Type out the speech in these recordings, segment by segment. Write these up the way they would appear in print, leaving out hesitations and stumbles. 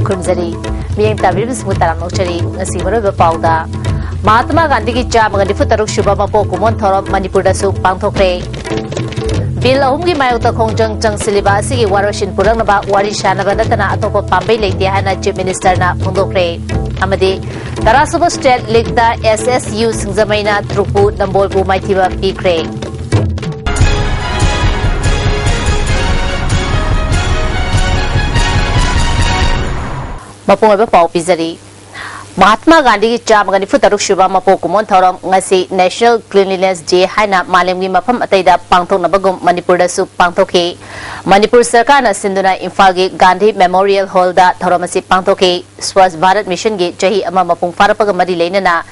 खुमजरी मियंग Tabir स्मुताराम नौचरी ngasi मरब पाउदा महात्मा गांधी की चाम गनिफु तरुक शुभ मपो कुमोन थोरम मणिपुर दसु पांगथोखरे बिल अहुम की मायोक्ता खोंजंग चंगसिलिबा असिगी वारोशिन पुरंगनबा वारी शानबा नतना अतोप पांबे लेते हाना चीफ मिनिस्टर ना फोंदोखरे अमदि तरासुब स्टेट लीगदा एसएसयू सिंगजमैना त्रुपु नंबोलबु माइथिबा पीख्रे मपुंग पाउ पिजरी महात्मा गांधी की चाम गनिफु तरुक शुभ मपो कुमोन थौरम ngasi नेशनल क्लीनलीनेस डे हाइना मालेमगी मफम अतैदा पांगथोकनबगुम मणिपुर दसु पांगथोखे मणिपुर सरकार न सिंधुना इम्फाल की गांधी मेमोरियल हॉल दा थौरम असि पांगथोखे स्वच्छ भारत मिशन की चही अमा मपुंग फारपग मरी लेनना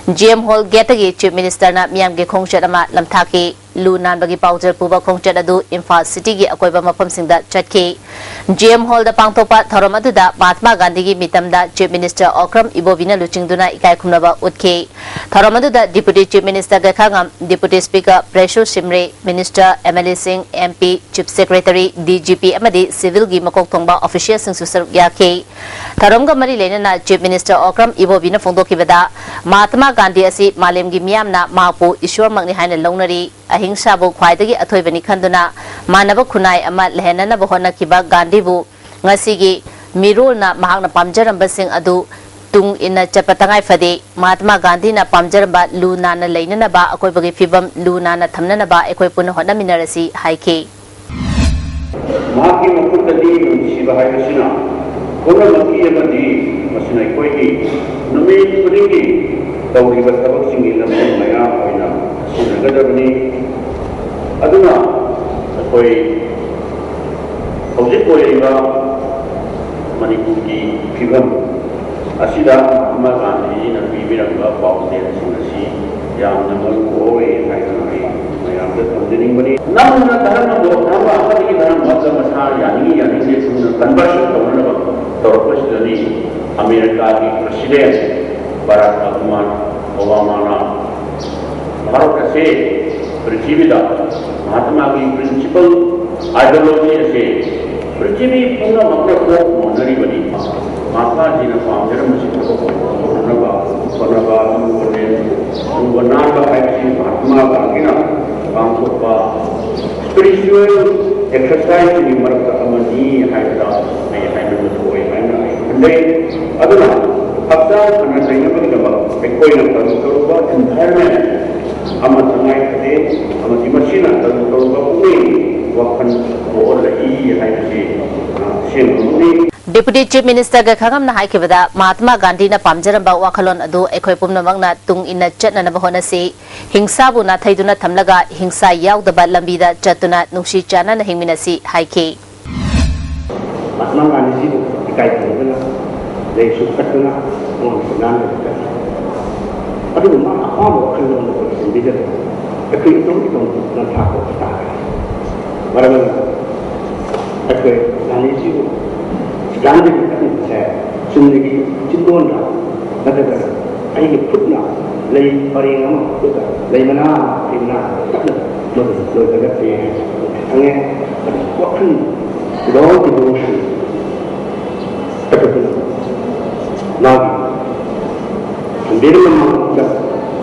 जीएम हॉल गेट की चीफ मिनिस्टर ना मियाम के खोंगचत अमा लमथाके लू नानबगी पाउजर पुबा खोंगचत अदु इम्फाल सिटी की अकोइबा मफम सिंगदा चटखे जीएम हॉल दा पांगथोपा थौरम अदुदा महात्मा गांधी की मितमदा चीफ मिनिस्टर ओक्रम इबोबिना लुचिंगदुना इकाई खुमनबा उतखे थौरम अदुदा deputy chief minister Gaikhangam deputy speaker प्रेशो सिमरे minister MLA Singh MP chief secretary DGP अमदी सिविल की मकोक थोंबा ऑफिशियल सिंह सुसर याखे थौरम ग मरी लेनना चीफ मिनिस्टर ओक्रम इबोबिना फोंदोखिबदा महात्मा गांधी असि मालेम की मियामना मापु ईश्वर मगनी हाइना लौनरी अहिंसा बु ख्वाइदगी अथोइबनी खंदुना मानव खुनाई अमा लहननब होनखिबा गांधी बु ngasiगी मिरोलना महाकना पामजरंबसिंग अदु तुंग इन चपतंगाई फदे महात्मा गांधी ना पामजरंबा लू नाना लेननबा अकोइबगी फिबम लू नाना थमननबा एकोइ पुन होनमिनरसी हाइके माकी मकुतदी नुसिबा हाइबसिना कोनमकी अमदी मसिना एकोइगी नुमि खुदिगी तौरिबा थबकसिंगी लमसे मया होइना सिनगदबनी अदुना अकोइ हौजिक ओइरिबा मणिपुर की फिबम असिदा महात्मा गांधी ने पीबिरंगा पाउंडेशन असी यामना मरुओए हाइनाई मयामदा थमजनिंगबनी नमना धर्म दो नाम अखदगी धर्म मत मसा यानी से सुन कन्वर्शन तौरनबा तौरपसदनी अमेरिका की प्रेसिडेंट बराक ओबामा ना भारत से पृथ्वीदा महात्मा की प्रिंसिपल आइडियोलॉजी से पृथ्वी पूर्ण मक्र को मोनरी बनी महात्मा जी ने पामजरम सिंह को सोनबा महात्मा गांधी ना पांगथोपा स्पिरिचुअल एक्सरसाइज की मरक अमनी हाइदा नहीं हाइना थोय हाइना हंदे अदुना हफ्तान अन सैनबगदबा कोई न तरुबा एनवायरनमेंट अमा संगाई खदे अमा दिमसिना तरुबा पुनी वखन और लई हाइसे सेमनी डिप्यूटी चीफ मिनिस्टर गखांगम ना हाइखिबदा महात्मा गांधी ना पामजरंबा वाखलोन अदु एखोय पुमनमंगना तुंग इन चटननब होनसे हिंसा बु ना थैदुना थमलगा हिंसा यावदबा लंबीदा चतुना नुसी चानन हिंमिनसी हाइखे महात्मा गांधी जी इकाई पुमना ले सुकटना ओन सुनान दे अदु मा अहाब खलोन को सिंदिदा एखोय तुंग ना थाको ता वरम एखोय गांधी जी गांधी से जिंदगी चिंदोन नतगा आई खुदना लई परिंगम खुदा लई मना तिना लो लो जगत ये अंगे वखन रो डिवोशन तकबुल ना अंदर में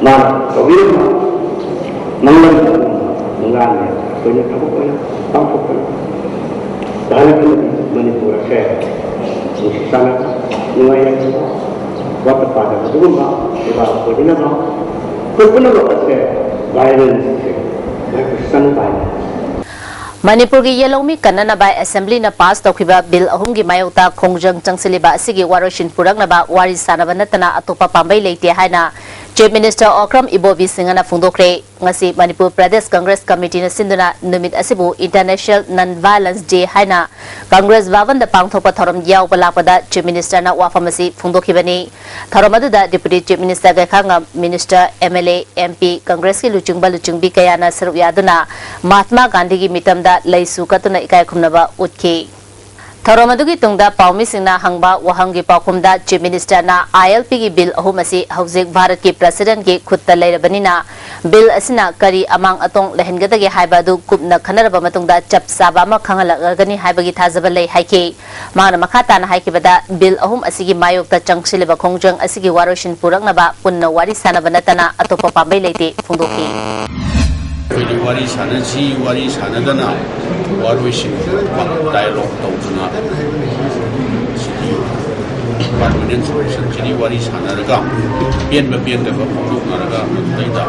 ना कबीर मंगल मंगान में कोई ने खबर कोई काम को दाल मणिपुर के sana nuai waktu pada itu mah kita boleh nak kau nak apa violence sampai Manipur की येलोमी कन्ननबा असेंबली न पास तौखिबा बिल अहुम की मायोक्ता खोंजंग चंगसिलिबा असिगी वारोशिन पुरंगनबा वारी सानबा नतना अतोपा पांबई लेते हाइना चीफ मिनिस्टर ओक्रम इबोबी सिंहना फोंदोखरे ngasi मणिपुर प्रदेश कांग्रेस कमिटी न सिंधुना नुमित असिबु इंटरनेशनल नॉन वायलेंस डे हाइना कांग्रेस बावन द पांगथोपा थरम याव बलापदा चीफ मिनिस्टर ना वाफमसी फोंदोखिबनी थरम अदुदा डिप्यूटी चीफ मिनिस्टर गखांगा मिनिस्टर एमएलए एमपी कांग्रेस की लुचिंगबी कयाना सरुक यादुना महात्मा गांधी की मितमदा लैसु कतुना इकाय खुमनबा उतखे थौरम अदुगी तुंगदा पाउमी सिंगना हंगबा वहंगी पाखुमदा चीफ मिनिस्टर ना ILP की बिल अहुम असी हौजिक भारत की प्रेसिडेंट की खुत्ता लेरबनिना बिल असिना करी अमांग अतोंग लेहनगदगे हाइबादु कुपना खनरबा मतुंगदा चप साबा मा खंगलगनी हाइबगी थाजबा लै हाइके मांगना मखाताना हाइकेबदा बिल अहुम असिगी मायोक्ता चंगसिलेबा खोंजंग असिगी वारोशिन पुरंगनबा पुन्ना वारी सानबा नतना अतोपा पांबै लेते फोंदोखी वारी सानदना वारोइसिंग डायलॉग तौदुना परमानेंट सोल्यूशन चिनी वारी सानरगा पेन फोटोनरगा मदुदैदा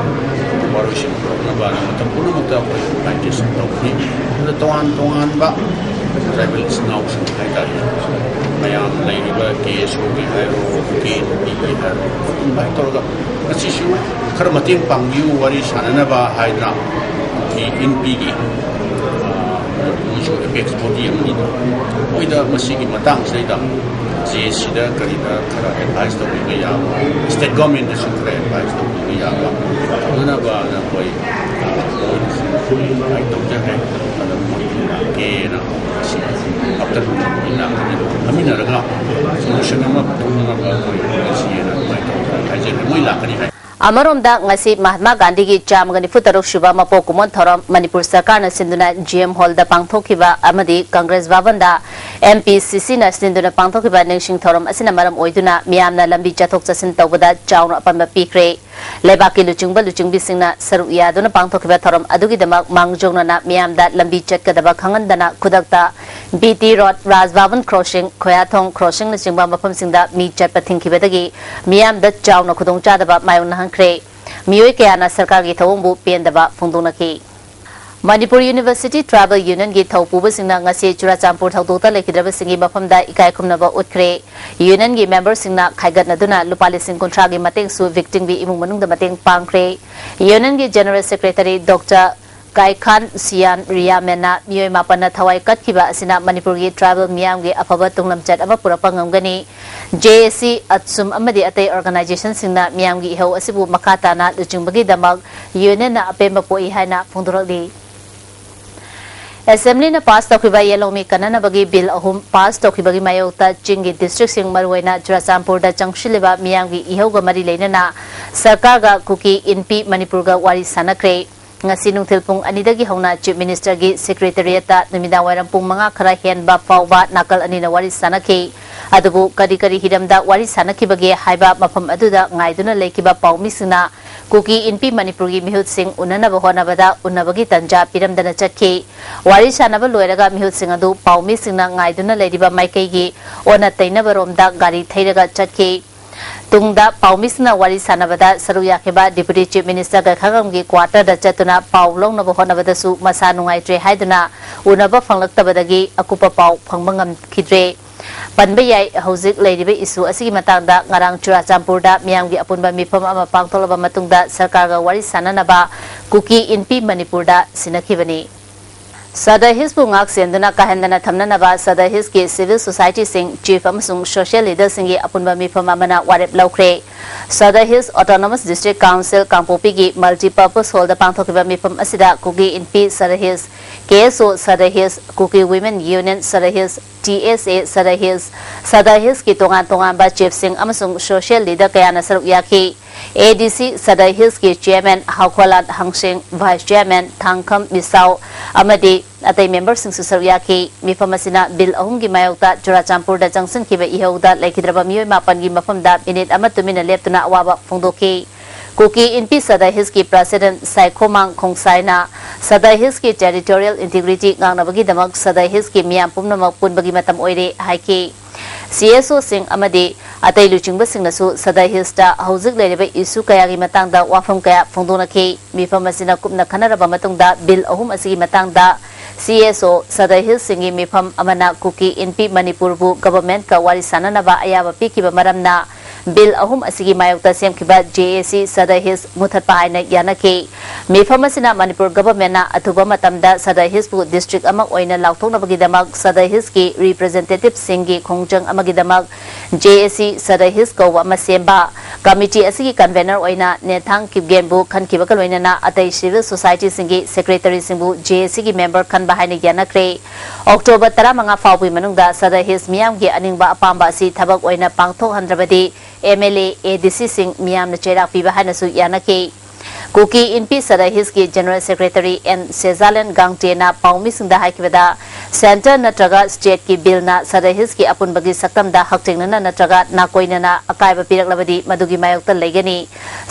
वारोइसिंग प्रोग्राम मतम पुनमुक्ता प्लांटेशन तौनी तोान बा ट्राइबल स्नाउस हाइतारी मयाम लेरिबा केएसओ की हाइरो के बी की हाइरो बाय तोरगा असिसु खर मतेंग पांगियु वारी साननबा हाइद्रा की इनपी की मुझे एपेक्स बॉडी अमनिदा ओइदा मसिगी मतंग सैदा जेसीदा करीदा खरा एडवाइस तौबी या स्टेट गवर्नमेंट दसु खरा एडवाइस तौबी या ननबा ना कोई आई तौजा है के ना after ina amina raga solution ama tungna ba ko siena mai to haje moi lakani hai अमरोमदा ngasi महात्मा गांधी की चामगनि फुतरुक शुभा मपो कुमन थरम मणिपुर सरकार न सिंधुना GM हॉल द पांगथोखिबा अमदी कांग्रेस बाबंदा MPCC न सिंधुना पांगथोखिबा निंगसिंग थरम असिना मरम ओइदुना मियामना लंबी चथोक चसिन तौबदा चाउन अपन पीख्रे लेबाकी लुचिंगबी सिंगना सरु यादुना पांगथोखिबा थरम अदुगी दमक मांगजोंगना मियामदा लंबी चटकदबा खंगनदना खुदकता BT road Rajbhavan crossing Khoyathong crossing न सिंगबा मफम सिंगदा मी चटप थिंखिबदगी मियामदा चाउन खुदोंग चादबा मायोन मियोय कयाना सरकार की थवंबु पेंदबा फोंदोनखी मणिपुर यूनिवर्सिटी ट्राइबल यूनियन की थौपुबसिंगना ngasi चुराचामपुर थौदोता लेखिद्रबसिंगी मफमदा इकाय खुमनबा उतख्रे यूनियन की मेंबरसिंगना खाइगतनदुना लुपा लिसिंग कुंथ्रा की मतेंगसु विक्टिम की इमुंग मनुंगदा मतेंग पांगख्रे यूनियन की जनरल सेक्रेटरी डॉक्टर काइखान सियान रियामेना मियोय मापन थवाई कटखिबा असिना मणिपुर की ट्राइबल मियाम की अफबा तुंगलमचट अमा पुरपा ngamgani JAC अत्सुम अमदी अतै ऑर्गेनाइजेशन सिंगना मियाम की इहौ असिबु मखाताना लुचिंबगी दमक यूनियन ना अपेम पोई हाइना फोंदोरली असेंबली ने पास तौखिबा येलोमी कननबगी बिल अहुम पास तौखिबगी मायोक्ता चिंगी डिस्ट्रिक्ट सिंग मरुवैना चुराचामपुर दा चंगशिलिबा मियाम की इहौगा मरी लेनना सरकार गा कुकी इनपी मणिपुर गा वारी सानख्रे ngasi nungthil pung anidagi hauna chief minister gi secretariat ta numida wairam pung manga khara hen ba fawba nakal ani na wari sanaki adubu kari hidamda wari sanaki bage haiba mafam aduda ngaiduna lekiba pawmi sina kuki inpi manipur gi mihut sing unana ba hona bada unabagi tanja piramdana chatki wari sanaba loiraga mihut sing adu pawmi singna ngaiduna lediba maikai gi ona taina baromda gari thairaga chatki तुंगदा पाउमिसना वारी सानबदा सरु याखेबा deputy chief minister का खगम की quarter the चतुना पाउलोंग नबो होनबदसु मसा नुंगाइत्रे हाइदुना उनबा फंगलक्तबदगी अकुपा पाउ फंगबंगम खिद्रे पनबे याय हौजिक लेरिबे issue असिगी मतांगदा ngarang चुराचामपुरदा मियामगी अपुनबा मिफम अमा पांगथोलबा मतुंगदा सरकार गा वारी साननबा कुकी इनपी मणिपुरदा सिनखिबनी सदर हिल्स पुंगाक सेंदुना काहेंदना थमननबा सदर हिल्स के सिविल सोसाइटी सिंग चीफ अमसुंग सोशल लीडर सिंगी अपुनबा मिफम अमना वारेप लौख्रे Sadar hills autonomous district council Kangpokpi की मल्टीपर्पस हॉल द पांगथोखिबा मिफम असिदा Kuki Inpi Sadar hills KSO Sadar hills Kuki women union Sadar hills TSA Sadar hills की तोंगान बा चीफ सिंग अमसुंग सोशल लीडर कयाना सरुक याखी ADC सदर हिल्स की चेयरमैन हाउखोलाद हंगसिंग वाइस चेयरमैन थांगखम मिसाउ अमदी अतै मेंबर सिंग सरुक याखी मिफम असिना बिल अहुम की मायोक्ता चुराचामपुर दा जंक्शन की इहौदा लेखिद्रबा मियोय मापन की मफमदा मिनिट अमा तुमिना लेप्तुना अवाबा फोंदोखी कुकी इनपी सदर हिल्स की प्रेसिडेंट साइखोमांग खोंगसाइना सदर हिल्स की टेरिटोरियल इंटीग्रिटी गांगनबगी दमक सदर हिल्स की मियाम पुमनमक पुनबगी मतम ओइरे हाइकी CSO सिंग अमदी अतै लुचिंग सिंगनसु सदर हिल्स दा हौजिक लेरिबे इशू कयागी मतंगदा वाफम कया फोंदोनखी मिफम असिना कुपना खनरबा मतुंगदा बिल अहुम असिगी मतंगदा CSO सदर हिल्स सिंगी मिफम अमना कुकी इनपी मणिपुरबु गवर्नमेंट का वारी साननबा अयाबा पिकिबा मरमना बिल अहुम असिगी मायोक्ता सेमखिबा JAC सदर हिल्स मुथतपा हाइना यानखी मिफम असिना मणिपुर गवर्नमेंट ना अथुबा मतमदा सदर हिल्स बु डिस्ट्रिक्ट अमा ओइना लाउथोनबगी दमक सदर हिल्स की रिप्रेजेंटेटिव सिंगी खोंजंग अमगी दमक JAC सदर हिल्स को अमा सेमबा कमिटी असगी कन्वेनर ओइना नेथांग किपगेमबु खनखिबक लोइनना अतै सिविल सोसाइटी सिंगी सेक्रेटरी सिंगबु जेएसी की मेंबर खनबा हाइने यानक्रे अक्टोबर 15 फाउबी मनुंगदा सदा हिस मियाम की अनिंगबा अपांबा असि थबक ओइना पांगथोक हंद्रबदी एमएलए एडीसी सिंग मियाम न चेराक पिबा हाइनसु यानके कुकी इनपी सदहिस की जनरल सेक्रेटरी एन सेजालन गांगटेना पाउमी सिंदा हाइकिबदा सेंटर नत्रगा स्टेट की बिलना सदहिस की अपुनबगी सकमदा हक्टिंगना नत्रगा नाकोइनना अकायबा पिरकलबदी मदुगी मायोक्ता लेगनी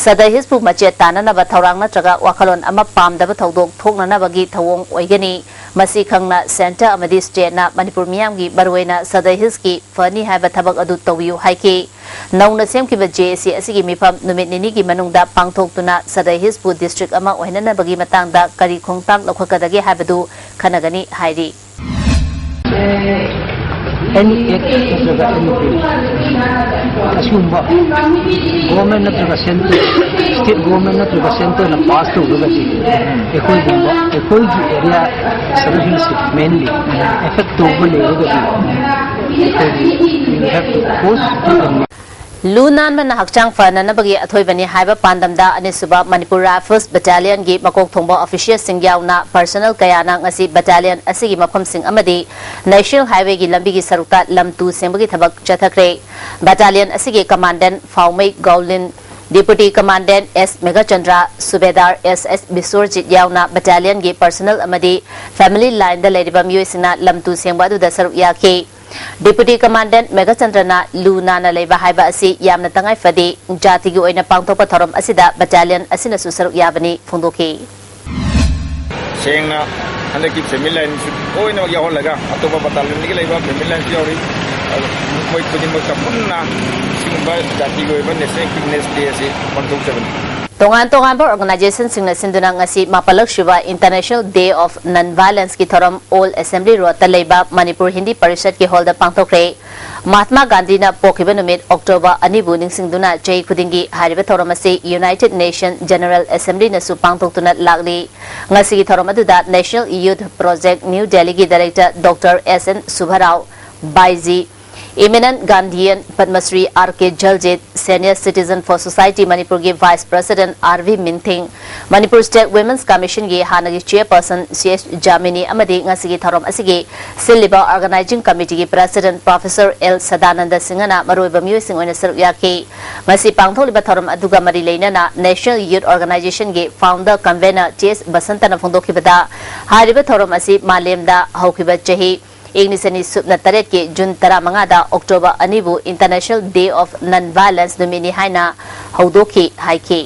सदहिस पु मचे ताननबा थौरांग नत्रगा वाखलोन अमा पामदबा थौदोक थोकननबगी थवोंग ओइगनी मसी खंगना सेंटर अमदी स्टेटना मणिपुर मियामगी बरुवेना सदहिस की फनी हाइबा थबक अदु तौबियु हाइकी नौना सेमकिबा जेएसी असिगी मिफम नुमित निनी की मनुंगदा पांगथोक्तुना सदहिसपु डिस्ट्रिक्ट अमा ओइननबगी मतंगदा करी खोंगतांग लौखकदगे हाइबदु खनगनी हाइरी any act नत्रगा any bill asumba government नत्रगा center state government नत्रगा center na pass to gadi ekoi gumba ekoi gi area service mainly affect to bole gadi you have to post to लूनान मन हक्चांग फननबगी अथोइबनी हाइबा पांदमदा अनिसुबा मणिपुर राइफल्स बटालियन की मकोक थोंबो ऑफिशियल सिंग यावना पर्सनल कयाना ngasi बटालियन असिगी मफम सिंग अमदी नेशनल हाईवे की लंबी की सरुकता लमतु सेंबगी थबक चथखरे बटालियन असिगी कमांडेंट फाउमै गौलिन deputy commandant S Meghachandra subedar S S Bisorjit यावना बटालियन की पर्सनल अमदी फैमिली लाइन द लेरिबा मियोइसिना लमतु सेंबा दुदा सरुक याके डिप्टी कमांडेंट मेघाचंद्रना लूनाना लेबा हाइबा असि यामना तंगाई फदे जाति की ओइना पांगथोपा थरम असिदा बटालियन असिना सुसरुक याबनी फोंदोके सेंगना हंदकी फैमिली लाइन ओइना याहोलगा अतोबा बटालियन की लेबा फैमिली लाइन यावरी मोय खुदिमक पुन्ना सिंबा जाति की ओइबा नेशनल फिटनेस डे से पांगथोकजबनी तोंगान तोंगान ऑर्गेनाइजेशन सिंगना सिंदुना ngasi mapalak shuba international day of non violence की थरम ऑल असेंबली रोड तलेबा मणिपुर हिंदी परिषद के हॉल द पांगथोखरे महात्मा गांधी ना पोखिबा नुमित अक्टोबर अनिबु निंगसिंगदुना जय खुदिंगी हारिबा थरम असे यूनाइटेड नेशन जनरल असेंबली नसु पांगथोक्तुना लागली ngasi की थरम अदुदा national youth project new Delhi की director doctor S N Subbarao बाइजी eminent Gandhian Padmashri R K Jaljit senior citizen for society Manipur के vice president R V Minthing Manipur state women's commission की हानगी चेयरपर्सन सी एच जामिनी अमदी ngasi थरम असिगे सिलिबा ऑर्गेनाइजिंग कमिटी की प्रेसिडेंट प्रोफेसर एल सदानंद सिंहना मरोइबा मियोइसिंग ओइना सरुक याके ngasi पांगथोलिबा थरम अदुगा मरी लेनना नेशनल यूथ ऑर्गेनाइजेशन के फाउंडर कन्वेनर टीएस बसंतना फोंदोखिबदा हारिबा थरम असि मालेमदा हौखिबा चही इंग्लिसनी सुपना तरेट के जून 15 अक्टोबर अनिबु international day of non violence नुमिनी हाइना हौदोखी हाइके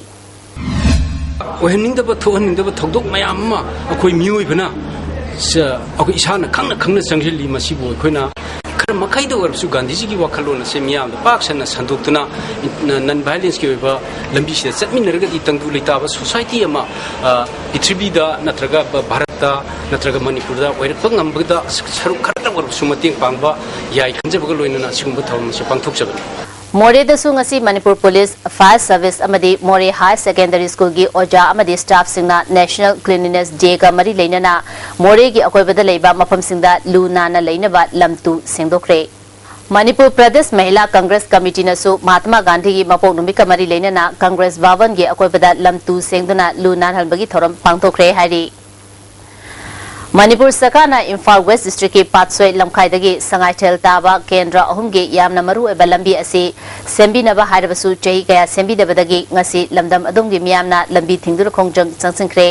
ओहनिंदब थोहनिंदब थौदोक मयाम मा अखोय मियोइबना अखोय इसाना खंगना खंगना संगलिली मसिबो अखोयना खर मखैद ओरसु गांधी जी की वखलोन से मियाम पाक्सना संदोक्तना नॉन वायलेंस के ओइबा लंबी से चटमिनरगदी तंगदु लेताबा सोसाइटी अमा पृथ्वीदा नत्रगा भारतदा नत्रगा मणिपुरदा ओइरक ngambagda saruk khara ओरसु मतेंग पांगबा याय खंजबगा लोइनना सिगुंबा थौम से पांगथोकजबनी मोरे दसु ngasi Manipur police fire service अमदी मोरे हाई सेकेंडरी स्कूल की ओजा अमदी स्टाफ सिंगना नेशनल क्लीनलीनेस डे का मरी लेनना मोरे की अकोइबदा लेबा मफम सिंगदा लूनाना लेनबा लमतु सेंदोखरे मणिपुर प्रदेश महिला कांग्रेस कमिटी नसु महात्मा गांधी की मपोक नुमित का मरी लेनना कांग्रेस भवन की अकोइबदा लमतु सेंगदुना लूनान हलबगी थोरम पांगथोखरे हाइरी मणिपुर सरकार इम्फाल वेस्ट डिस्ट्रिक्ट की पात्सोई लमखाईदगी संगाइथेल ताबा केंद्र अहुमगी यामना मरुओइबा लंबी असी सेंबिनबा हाइरबसु चही कया सेंबिदबदगी ngasi लमदम अदुमगी मियामना लंबी थिंगदुर खोंजंग चंगसिंखरे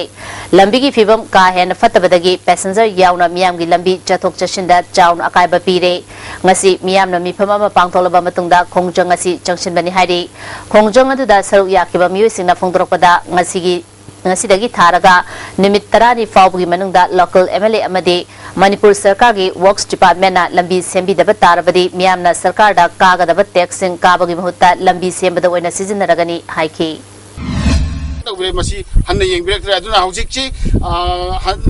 लंबी की फिबम का हेन फतबदगी पैसेंजर यावना मियामगी लंबी चथोक चसिंदा चाउन अकाइबा पीरे ngasi मियामना मिफम अमा पांगथोलबा मतुंगदा खोंजंग ngasi चंगसिनबनी हाइरी खोंजंग अदुदा सरुक याकिबा मियोइसिंगना फोंदोरकपदा ngasi थारगा निमित 30 फाउबगी मनुंगदा लोकल एमएलए अमदे मणिपुर सरकार की वर्क्स डिपार्टमेंट ना लंबी सेंबिदब तारबदी मियामना सरकार दा कागदब टैक्सिंग काबगी महत्ता लंबी सेंबद ओइना सिजिनरगनी हाइकी तौरे मसी हन्ने येंबिरक्तरे अदुना हौजिकची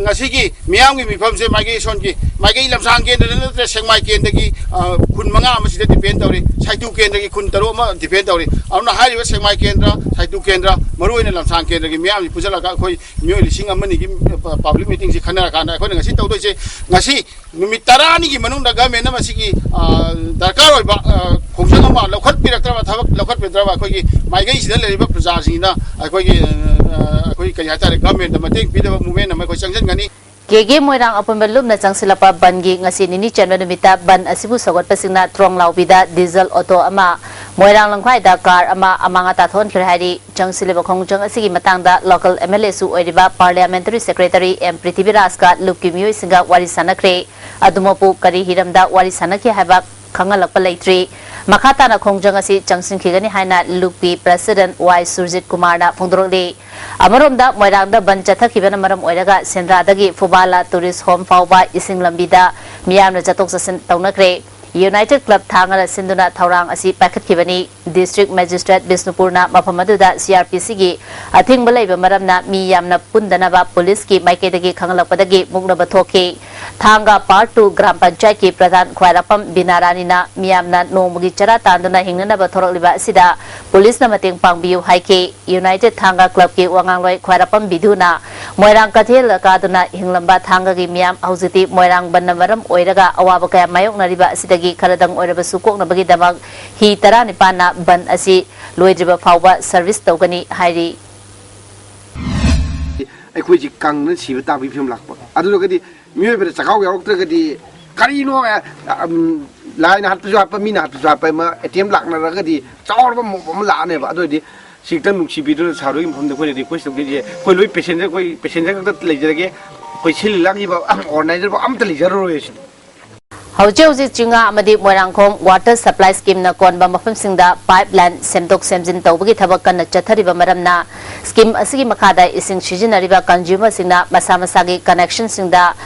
ngasi मियामगी मिफम से मागे सोनकी मागे लमसांग केंद्र नत्रे सेंगमाई केंद्रगी खुन मंगा मसिदा डिपेंड तौरे साइतु केंद्रगी खुन तरो मा डिपेंड तौरे अरुना हारिबा सेंगमाई केंद्र साइतु केंद्र मरुइना लमसांग केंद्रगी मियामगी पुजलागा अखोय मियोय लिसिंग अमनी की पब्लिक मीटिंग से खनरा काना अखोय ngasi तौदोइसे ngasi नुमित 10 की मनुंग दा गवर्नमेंट ना मसिगी दरकार होइबा खोंजंग मा लखत पिरक्तबा थबक लखत पिरक्तबा अखोगी माइगै सिदा लेरिबा प्रजासिना अखोगी अखोगी कई हातारे गवर्नमेंट मतेंग पिदबा मूवमेंट अमा अखोई चंगजनगनी केगे Moirang अपुनबा लुमना चंगसिलपा बनगी ngasi nini chanba numita ban asibu sawat pasingna trong laubida diesel auto ama moirang langkhwai da car ama amanga ta thon khir hari changsileba khongjang asigi matangda local MLA su oiriba parliamentary secretary M Prithviraj ka lupki mioi singa wari sanakre adumopu kari hiramda wari sanakhi haba khangalakpa leitri makata na khongjang asi changsinkhigani haina lupki president Y Surjit Kumar na phongdorole amaromda moirangda ban chathakibana maram oiraga sendradagi fubala tourist home fauba ising lambida miyamna chatok sasin taunakre United Club thangala sinduna thaurang asi pakhatkibani district magistrate Bisnupurna maphamaduda CRPC gi athing balaiba maramna mi yamna pundanaba police ki maikedagi khangalakpadagi mugnaba thoki thanga part 2 gram panchayat ki pradhan khwairapam binarani na miyamna nomugi chara tanduna hingnaba thorokliba asida police na mateng pangbiu haike United Thanga Club ki wangangloi khwairapam biduna moirang kathel kaduna hinglamba thanga gi miyam haujiti moirang bannamaram oiraga awaba kaya mayok nariba asida Karadang Oraba Sukok na bagi damag hi tara ni pana ban asi loidriba fauba service tawgani hairi akhoi ji kang na siba ta bi phim lakpa adu ga di miwe be chakau ya oktra ga di kari no lai na hat pa mi na hat pa ma ATM lak na ga di chawr ba mo la ne ba adu di siktan nuk sibi do saru im phom de ko request de je koi loi passenger ka le jage koi sil lak ji ba organizer ba am ta le jaro ro Hauji Chinga Amadi Moirangkhom water supply scheme na konba mafam singda pipeline semdok semjin tawbagi thabak kan chathariba maramna scheme asigi makhada ising sijinariba consumer singna masa masagi connection singda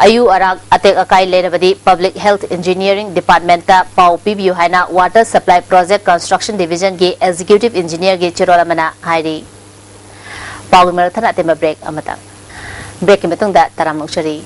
ayu arak atek akai lerabadi public health engineering department ta pau pbu haina water supply project construction division ge executive engineer ge chirolamana hairi pau marathana tema break amata break matungda taramongchari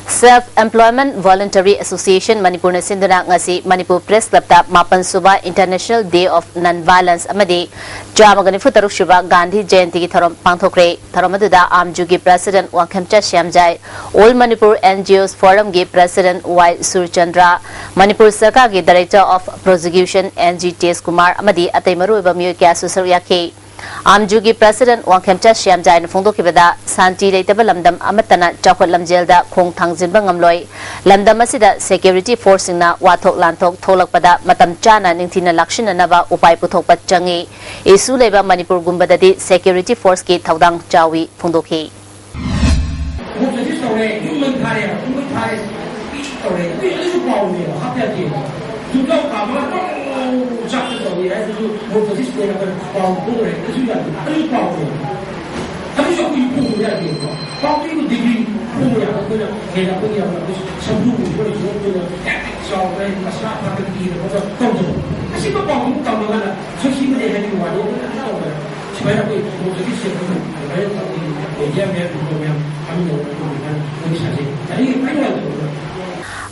Self-Employment Voluntary Association Manipur na sinduna ngasi Manipur Press Club ta Mapan Suba International Day of Non-Violence amadi Jamagani Futaruk Shuba Gandhi Jayanti ki tharom pangthokre tharomaduda Amjugi President Wangkhemcha Shyamjai All Manipur NGOs Forum gi President Y Surchandra Manipur Sarkar gi Director of Prosecution NG Tes Kumar amadi atai maru ba miyo kya susar yakhe Amjugi President Wangkhemcha Shyamjai na phongdokibada santi leitaba lamdam amatana chawkhot lamjel da khong thangjinba ngamloi lamdam asida security force na wathok lanthok tholakpada matam chana ningthina lakshina naba upai puthokpa changi isu leba Manipur gumbadadi security force ki thaudang chawi phongdokhi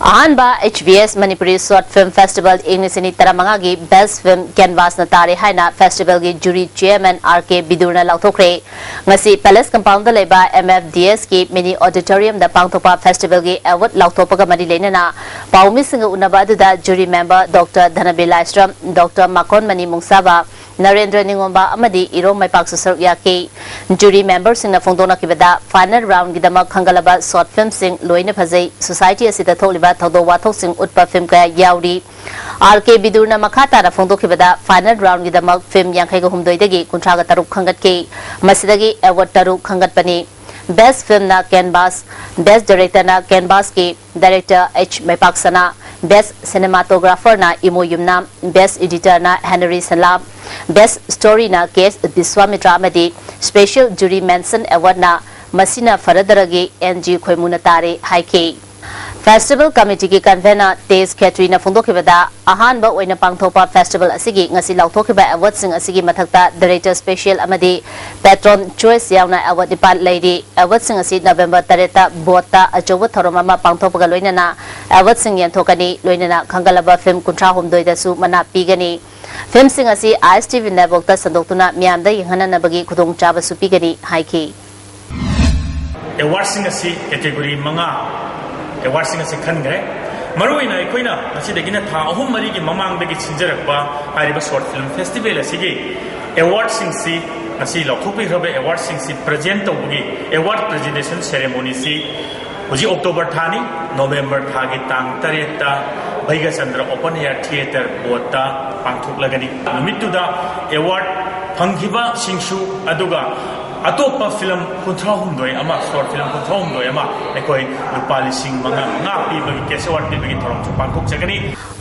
Ahanba HBS Manipuri Short Film Festival Ignisini Taramangagi Best Film Canvas na tari haina festival gi jury chairman RK Bidurna lauthokre ngasi Palace Compound da leba MFDS ki mini auditorium da pangthopa festival gi award lauthopaga mari leinana paumi singa unaba da jury member Dr. Dhanabe Laistram Dr. Makon Mani Mungsaba Narendra Ningomba amadi Iro Maipak Susar Yake jury members singna phongdona kibada final round gidamak khangalaba short film sing loina phajai society asida tholiba thodo wathok sing utpa film kaya yauri RK Bidurna makhata na phongdokibada final round gidamak film yankhai ga humdoi dagi kunthra ga taruk khangat ke masidagi award taruk khangat pani Best Film na Canvas Best Director na Canvas ki Director H Maipak Sana Best Cinematographer na Imo Yumnam Best Editor na Henry Salam Best Story na Case Biswamitra amadi Special Jury Mention Award na Masina Faradaragi NG Khoimuna Tare Haike Festival Committee ki convener Tes Katrina phongdokibada ahanba oina pangthopa festival asigi ngasi lauthokiba award sing asigi mathakta Director Special amadi Patron Choice yauna award depart lady award sing asi November 3 bota achowa thoromama pangthopaga loinana award sing yanthokani loinana khangalaba film kunthra homdoi da su mana pigani film sing asi ISTV network ta sandoktuna miyamda yinghana bagi khudong chaba su pigani haiki award sing asi category manga award sing asi khan gre मरुइना अखोइना असिदगिना था अहुम मरी की ममांगदगी सिंजरकबा हारिबा short film festival असिगी award सिंगसी असी लौथोपिग्रबा अवार्ड सिंगसी प्रेजेंट तौबगी अवार्ड प्रेजेंटेशन सेरेमोनी सी हुजी अक्टोबर थानी नवंबर थागी तांग तरेता Bhagyachandra open air theatre बोर्डता पांथोकलगनी नुमितुदा अवार्ड फंगिबा सिंगसु अदुगा अतोपा फिल्म कुंथ्रा हुंदोय अमा शॉर्ट फिल्म कुंथ्रा हुंदोय अमा एकोई रुपा लिसिंग मंगा पीबगी कैश अवार्ड पीबगी थोरम पांथोक जगनी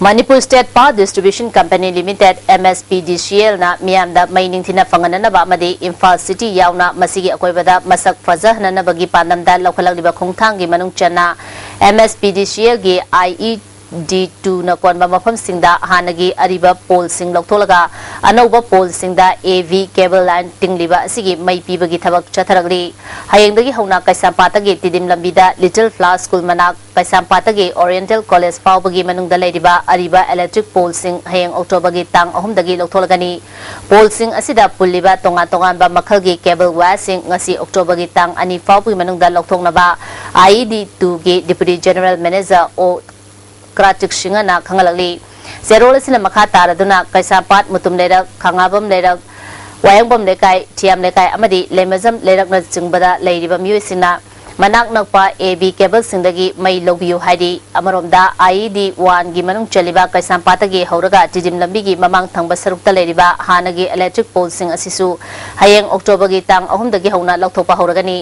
Manipur State Power Distribution Company Limited MSPDCL na miyamda may ningthina fangananaba amadi Imphal City yauna masigi akoibada masak fajahnanabagi pandamda lokhalangliba khongthanggi manungchana MSPDCL gi IED2 na konba mafam singda hanagi ariba pole sing loktolaga anauba pole singda AV cable line tingliba asigi mai pibagi thabak chatharagli hayengdagi hauna kaisampatagi tidim lambida Little Flower School manak kaisampatagi Oriental College faubagi manungda leiriba ariba electric pole sing hayeng October gi tang ahumdagi lokholagani pole sing asida pulliba tonga tonga ba makhalgi cable wire sing ngasi October gi tang ani faubagi manungda lokthongnaba IED2 gi Deputy General Manager o Kratik Singana Kangalali Zerol sila makha taraduna kaisapat mutum lerak khangabam lerak wayangbam lekai thiam lekai amadi lemazam lerak na jingbada leiriba miusina manak nakpa AB cable sindagi mai lobiu haidi amaromda IED1 gi manung chaliba kaisampatagi hauraga tijim lambi gi mamang thangba sarukta leiriba hanagi electric pole sing asisu hayeng October gi tang ahumdagi hauna lokthokpa hauragani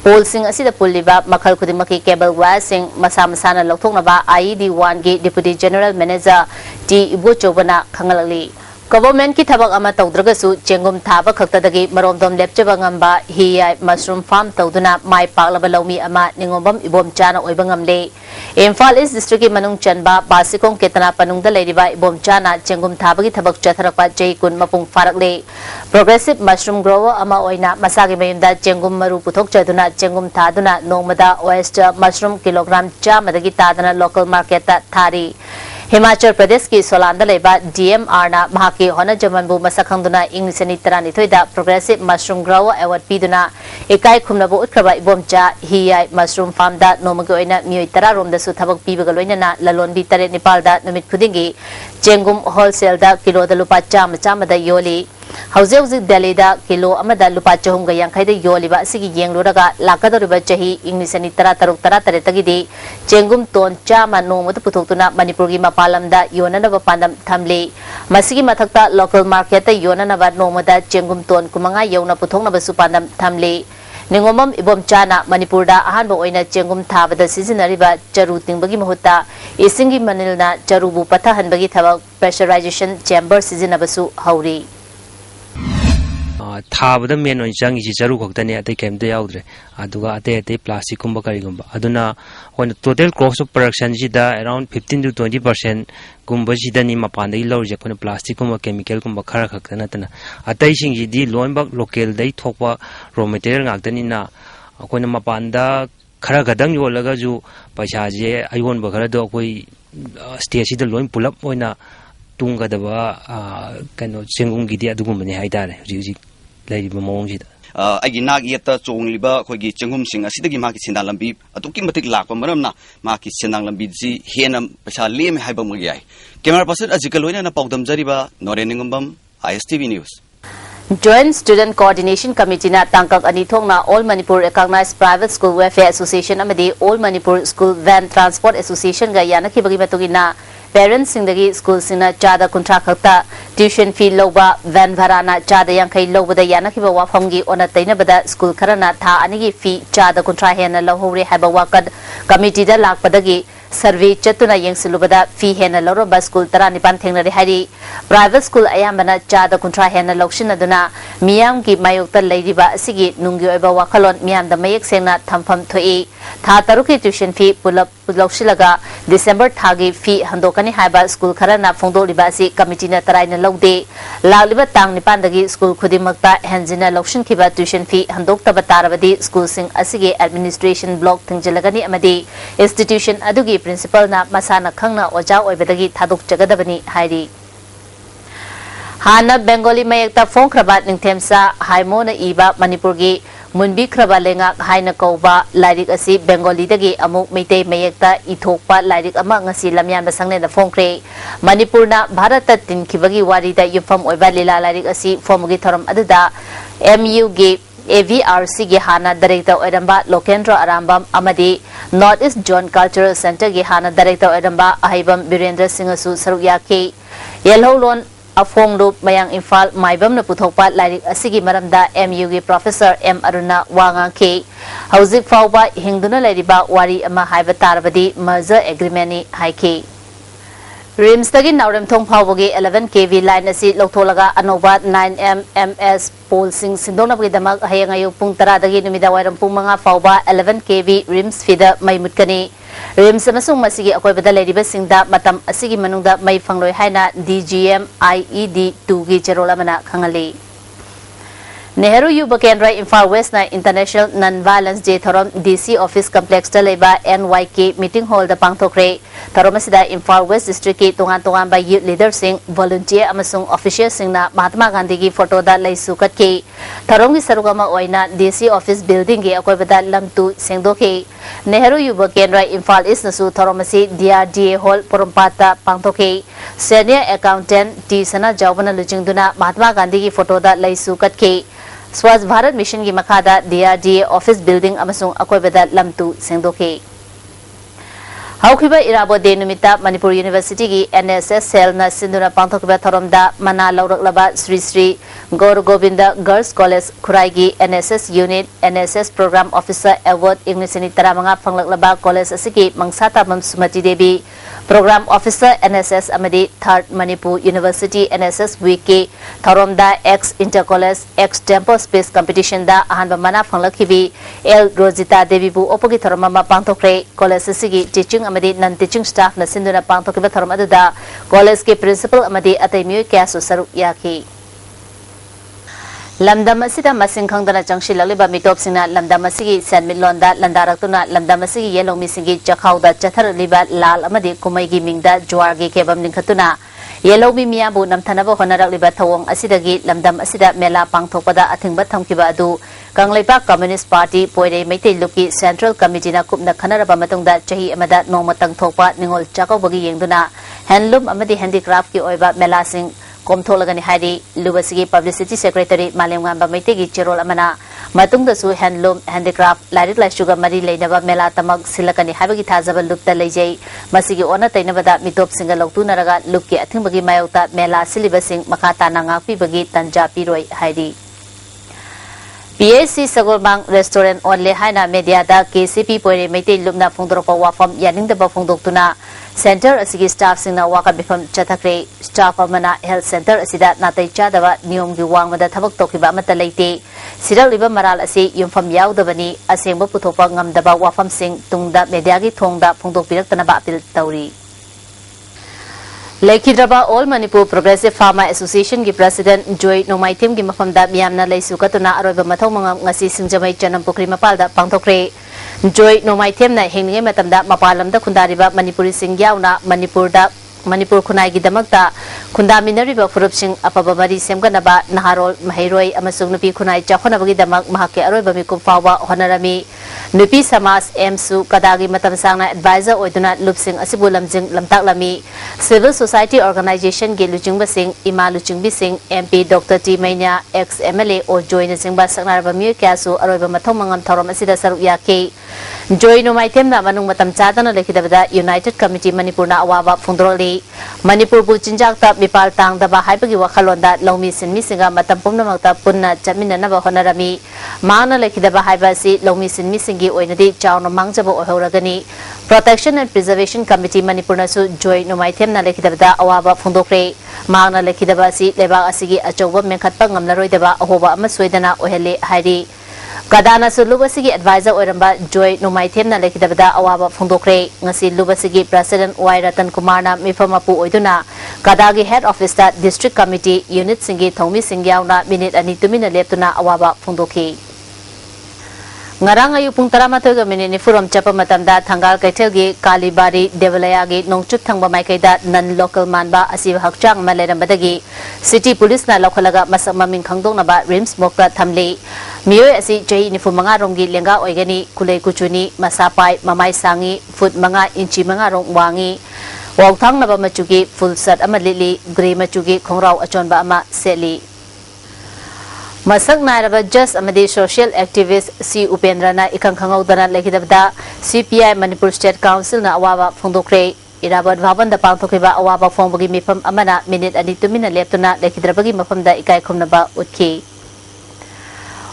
pole sing asida pulliba makhal khudimaki cable wire sing masa masana lokthoknaba IED1 gi Deputy General Manager T Ibu Chobana khangalali Government ki thabak ama tawdragasu chengum thaba khaktadagi maromdom lepchaba ngamba hiyai mushroom farm tawduna mai paklaba lawmi ama ningombam ibom chana oiba ngamle Imphal East District ki manung chanba basikong ketana panungda leiriba ibom chana chengum thabagi thabak chatharakpa jaikun mapung farakle Progressive Mushroom Grower ama oina masagi mayunda chengum maru puthok chaduna chengum thaduna nongmada oyster mushroom kilogram chamadagi tadana local market ta thari Himachal Pradesh ki Solanda leba DMR na mahaki hona jamanbu masakhangduna inglisani tarani thoida Progressive Mushroom Grower Award piduna ekai khumnabu utkraba ibomcha hiyai mushroom farm da nomagi oina mioi tara romda su thabak pibaga loinana lalonbi tare Nepal da numit khudingi chengum wholesale da kilo da lupa chama da yoli Hauze Delhi da kilo amada lupa chahum ga yankhai da yoliba asigi yengluraga lakadoriba chahi inglisani tara tare tagidi chengum ton chama nomada puthokuna Manipur gi mapalamda yonanaba pandam thamle masigi mathakta local market ta yonanaba nomada chengum ton kumanga yona puthoknaba su pandam thamle Ningomam ibom chana Manipur da ahanba oina chengum thabada sizinariba charu tingbagi mahutta isingi manilna charubu pathahanbagi thabak pressurization chamber sizinabasu hauri थाबद मेन ओइ चांगी जरू खक्तने अते केमते याउद्रे अदुगा अते प्लास्टिक कुंबा करिगुंबा अदुना on total cost of production जिदा अराउंड 15 to 20% कुंबा जिदानी मपानदई लौरजे कोन प्लास्टिक कुंबा केमिकल कुंबा खरा खक्तना तना अतै सिंगी दि लोइनबक लोकल दई थोकपा रॉ मटेरियल गाक्तनिना कोन मपानदा खरा गदंग योलगा जु पैसा जे आयोन बखरा दो कोई स्टेज सिदा लोइन पुलअप ओइना तुंगदबा कनो चेंगुंगी दि अदुगुंबने हाइदारे हुजी लेरिबा मोंगजिदा आगी नाग येता चोंगलिबा खोगी चेंगुम सिंग असिदगी माकी सिंदा लंबी अतुकी मतिक लाकपा मरमना माकी सिंदांग लंबी जी हेनम पैसा लेम हाइबा मगियाय कैमरा पर्सन अजिकल लोइना ना पौदम जरिबा नोरेनिंगम ISTV news Joint Student Coordination Committee na tangkak ani thongna All Manipur Recognized Private School Welfare Association amadi All Manipur School Van Transport Association ga yanaki bagi matugina parents singdagi school sina chada kuntra khakta tuition fee loba van bharana chada yankai lobada yanaki ba wafamgi ona taina bada school kharana tha anigi fee chada kuntra hena lohore haba wakad committee da lakpadagi survey chatuna yengsilubada fee hena loroba school tara nipan thengnari hari private school ayambana chada kuntra hena lokshinaduna miyam gi mayokta leiriba asigi nunggi oiba wakalon miyam da mayek sengna thampham thoi tha taruki tuition fee pulap lokshilaga December thagi fee handokani haiba school kharana phongdoliba asi committee na taraina logde lagliba tang nipan dagi school khudimakta hanjina lokshin khiba tuition fee handoktaba tarabadi school sing asigi administration block thingjalagani amadi institution adugi principal na masana khangna oja oibadagi thadok jagadabani hairi Hana Bengali mayekta phongkhrabat ningthemsa haimona iba Manipur gi मुनबी ख्रबा लेंगाक हाइना कौबा लाइरिक असि बेंगोली दगी अमुक मेइतै मयेक्ता इथोकपा लाइरिक अमा ngasi lamyan basangne da phongkre manipurna bharat ta tinkhibagi wari da yufam oiba lila laइरिक असि फोमगी थरम अदुदा MU गे AVRC गे हाना डायरेक्टर ओरंबा लोकेंद्र आरामबम अमदी north east zone cultural centre गे हाना डायरेक्टर ओरंबा अहिबम बीरेंद्र सिंह सु सरुक याके येलहोलोन अफोंग लुप मयांग इम्फाल माइबम न पुथोकपा लाइरिक असिगी मरमदा MU गे प्रोफेसर M अरुणा वांगा के हौजिक फाउबा हिंगदुना लैरिबा वारी अमा हाइबा तारबदी मर्जर एग्रीमेंट नि हाइके रिम्स तगी नाउरम थोंग फावगे 11 kV लाइन असि लौथोलगा अनोबा 9M MS पोल सिंग सिंदोनबगे दमक हयंग अयु पुंग 10 दगी नुमिदा वाइरम पुंग 5 फावबा 11 kV रिम्स फिदा मई मुटकनी रिम्स अमसुंग मसिगी अकोइबदा लेरिबा सिंगदा मतम असिगी मनुंगदा मई फंगलोय हाइना DGM IED 2 गी चेरोला मना खंगली नेहरू युवा केंद्र इम्फाल वेस्ट ना इंटरनेशनल नॉन वायलेंस डे थरम DC ऑफिस कॉम्प्लेक्स लेबा NYK मीटिंग हॉल द पांगथोखरे थरम असिदा इम्फाल वेस्ट डिस्ट्रिक्ट की तोंगान तोंगान बा यूथ लीडर सिंह वॉलंटियर अमसुंग ऑफिशियल सिंगना महात्मा गांधी की फोटो दा लैसु कटके थरम की सरुगमा ओइना DC ऑफिस बिल्डिंग के अकोइबदा लमतु सेंगदोखे नेहरू युवा केंद्र इम्फाल ईस्ट नसु थरम असि DRDA हॉल पोरमपाता पांगथोखे सीनियर अकाउंटेंट टी सना जावबना लुचिंगदुना महात्मा गांधी की फोटो दा लैसु कटके स्वच्छ भारत मिशन की मखादा DRDA ऑफिस बिल्डिंग अमसुंग अकोइबदा लमतु सेंगदोखे हौखिबा इराबो दे नुमिता मणिपुर यूनिवर्सिटी की NSS सेल न सिंधुना पांथोखिबा थरमदा मना लौरकलबा श्री श्री गौर गोविंद गर्ल्स कॉलेज खुराई की NSS unit NSS programme officer award इंग्लिशनी 35 फंगलकलबा कॉलेज असि मंगसातामम Sumati Devi programme officer NSS अमदी third Manipur university NSS week के थरमदा एक्स inter college extempore speech competition दा अहानबा मना फंगलखिबी एल रोजिता देवी बु ओपोगी थरममा पांथोखरे कॉलेज असि टीचिंग अमदी नन टीचिंग स्टाफ न सिंधुना पांथोखिबा थरम अदुदा कॉलेज के प्रिंसिपल अमदी अतै मियोय क्यासु सरुक याखी लमदम असिदा मसिंग खंगदना चंगशिललिबा मिटोपसिंगना लमदम असिगी सेनमिलोंदा लंदारक्तुना लमदम असिगी येलोमिसिंगी चखाउदा चथरलिबा लाल अमदी कुमैगी मिंगदा ज्वारगी केबम निंखतुना येलोमी मियाबु नमथनबा होनरकलिबा थवोंग असिदगी लमदम असिदा मेला पांगथोकपदा अथिंगबा थमखिबा अदु कांगलेपा कम्युनिस्ट पार्टी पोइरे मैते लुकी सेंट्रल कमिटीना कुपना खनरबा मतुंगदा चही अमदा नोमतंग थोकपा निंगोल चाकौबगी येंगदुना हैंडलूम अमदी हैंडीक्राफ्ट की ओइबा मेलासिंग कोमथोलगनी हाइदी लुबसिगी पब्लिसिटी सेक्रेटरी मालेमगांबा मैतेगी चेरोल अमना मतुंगदसु हैंडलूम हैंडीक्राफ्ट लाइरिक लाइसुगा मरी लेनबा मेला तमक सिलकनी हाबगी थाजबा लुपता लेजै मसिगी ओना तैनबदा मिटोप सिंगा लौतुनरगा लुपकी अथिंबगी मायोता मेला सिलिबसिंग मखाता नांगापीबगी तंजा पिरोय हाइदी PAC Sagolbang Restaurant only haina media da KCP poire meite lumna phongdoropa wafam yaningdaba phongdoktuna center asigi staff singna waka bifam chathakre staff amana health center asida natai chadaba niyom gi wangmada thabak tokiba amata leite siraliba maral asi yumfam yaudabani asengba puthopa ngamdaba wafam sing tungda media gi thongda phongdokpirak tanaba apil tauri Lekhidraba All Manipur Progressive Farmer Association की president जोई नोमाइथेम की मफमदा मियामना लैसुकतुना अरोइबा मथौ मंगम ngasi singjamai chanam pukri mapalda pangthokre जोई नोमाइथेम ना हेंगनिगे मतमदा मपालमदा खुंदारिबा मणिपुरी सिंग्याउना मणिपुर खुनाई की दमकता खुंदामिनरिबा फुरुपसिंग अपबा मरी सेमगनबा नहारोल महिरोय अमसुंग नुपी खुनाई चाखोनबगी दमक महाके अरोइबा मिकुम फावा होनरमी नुपी समाज एमसु कदागी मतम सांगना एडवाइजर ओइदुना लुपसिंग असिबु लमजिंग लमताकलमी सिविल सोसाइटी ऑर्गेनाइजेशन के लुचिंगबा सिंग इमा लुचिंगबी सिंग MP डॉक्टर टी मैना एक्स MLA ओ जोइन सिंगबा सकनारबा मिय क्यासु अरोइबा मथौ मंगम थौरम असिदा सरुक याके जोई नोमाइथेमना मनुंग मतम चादना लेखिदबदा यूनाइटेड कमिटी मणिपुरना अवाबा फुंदरोली मणिपुर बु चिंजाकता मिपाल तांगदबा हाइबगी वखलोंदा लौमी सिनमी सिंगा मतम पुमनमक्ता पुन्ना चमिननबा होनरमी मांगना लेखिदबा हाइबासी लौमी सिनमी सिंगी ओइनदी चाउनो मांगजबा ओहौरगनी प्रोटेक्शन एंड प्रिजर्वेशन कमिटी मणिपुरनासु जोई नोमाइथेमना लेखिदबदा अवाबा फुंदोखरे मांगना लेखिदबासी लेबा असिगी अचौबा मेंखतपा ngamlaroidaba ahoba ama soidana ohele hairi Kadana su lubasigi advisor oiramba Joy Numaithemna lekhidabada awaba phongdokre ngasi lubasigi president Y Ratan Kumar na mifamapu oiduna kadagi head office da district committee unit singi thongmi singyauna minute ani tumina leptuna awaba phongdokhi ngarang ayu pung 13:40 furom chapa matamda thangal kaithel gi kalibari devalaya gi nongchup thangba maikaida nan local manba asi hakchang malerambadagi city police na lokhalaga masak maming khangdong na ba rims mokta thamli miyoi asi jai nifumanga rongi lenga oigani kulei kuchuni masapai mamai sangi foot manga inchi manga rong wangi wawthang na ba machugi full set amalili grey machugi khongrau achonba ama seli masak nairaba just amadi social activist C Upendrana ikang khangawdana lekidabda CPI Manipur State Council na awaba phongdokre irabad bhavan da pangthokriba awaba phongbagi mifam amana minute ani tumina leptuna lekidrabagi mafamda ikai khomnaba utki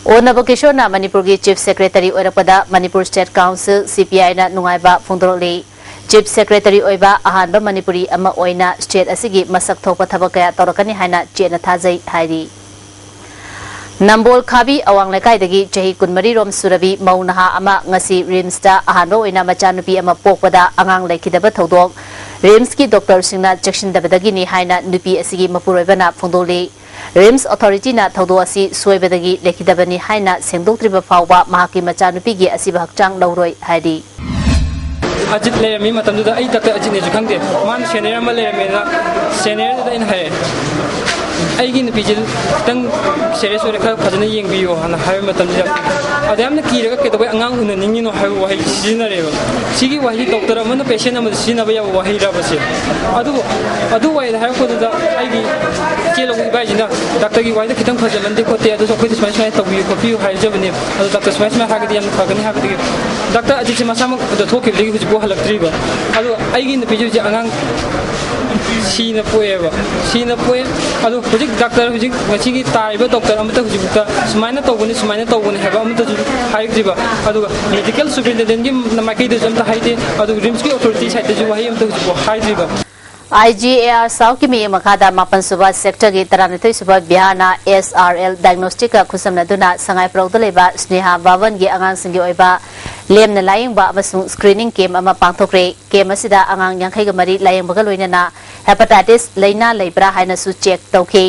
Onabo na Manipur gi Chief Secretary oirapada Manipur State Council CPI na nungaiba phongdorli Chief Secretary oiba ahanba Manipuri ama oina state asigi masak thopa thabakaya torakani haina chena thajai hairi Nambol Khabi awang lekai dagi jahi kunmari rom surabi maunaha ama ngasi rims da ahanba oina machanupi ama pokpada angang lekidaba thodok rims ki doctor singna jakshin dabadagi ni haina nupi asigi mapuroibana phongdoli rims authority na thodo asi soibadagi lekidabani haina sengdoktriba phawba mahaki machanupi gi asiba hakchang lauroi haidi Ajit le mi matam da ai takta ajit ne jkhang de man senior ma le me na senior da in hai ai gi nupi jil tang serious ore kha phajana yeng bi yo hana hai matam da adam na ki ra ke to angang un ning no hai wa hai sina re ba sigi wa hi doctor amana patient amana sina ba ya wa hi ra ba se adu wa hai ko da ai gi ke lo ba jina doctor gi wa da kitang phajalan de ko te adu so ko smai smai to bi ko pi hai jabne adu doctor smai smai ha ga di am khagani ha ga di doctor ajit ma sam da thoke li gu ko halaktriba adu ai gi nupi ji angang sina poeba adu hujik doctor hujik ngachi gi taiba doctor amata hujik ta sumaina tawguni haba amata ju haikriba adu medical superintendent gi namakei de jamta haite adu rims ki authority side ju wahi amata hujik haikriba IGAR South ki mi makada mapan suba sector gi taranithoi suba bihana SRL diagnostic ka khusam naduna sangai prauda leba sneha bawan gi angang singi oiba lemna laying ba amasung screening camp ama pangthokre camp asida angang yankhai ga mari laying bagal loina hepatitis leina leibra haina su check tawki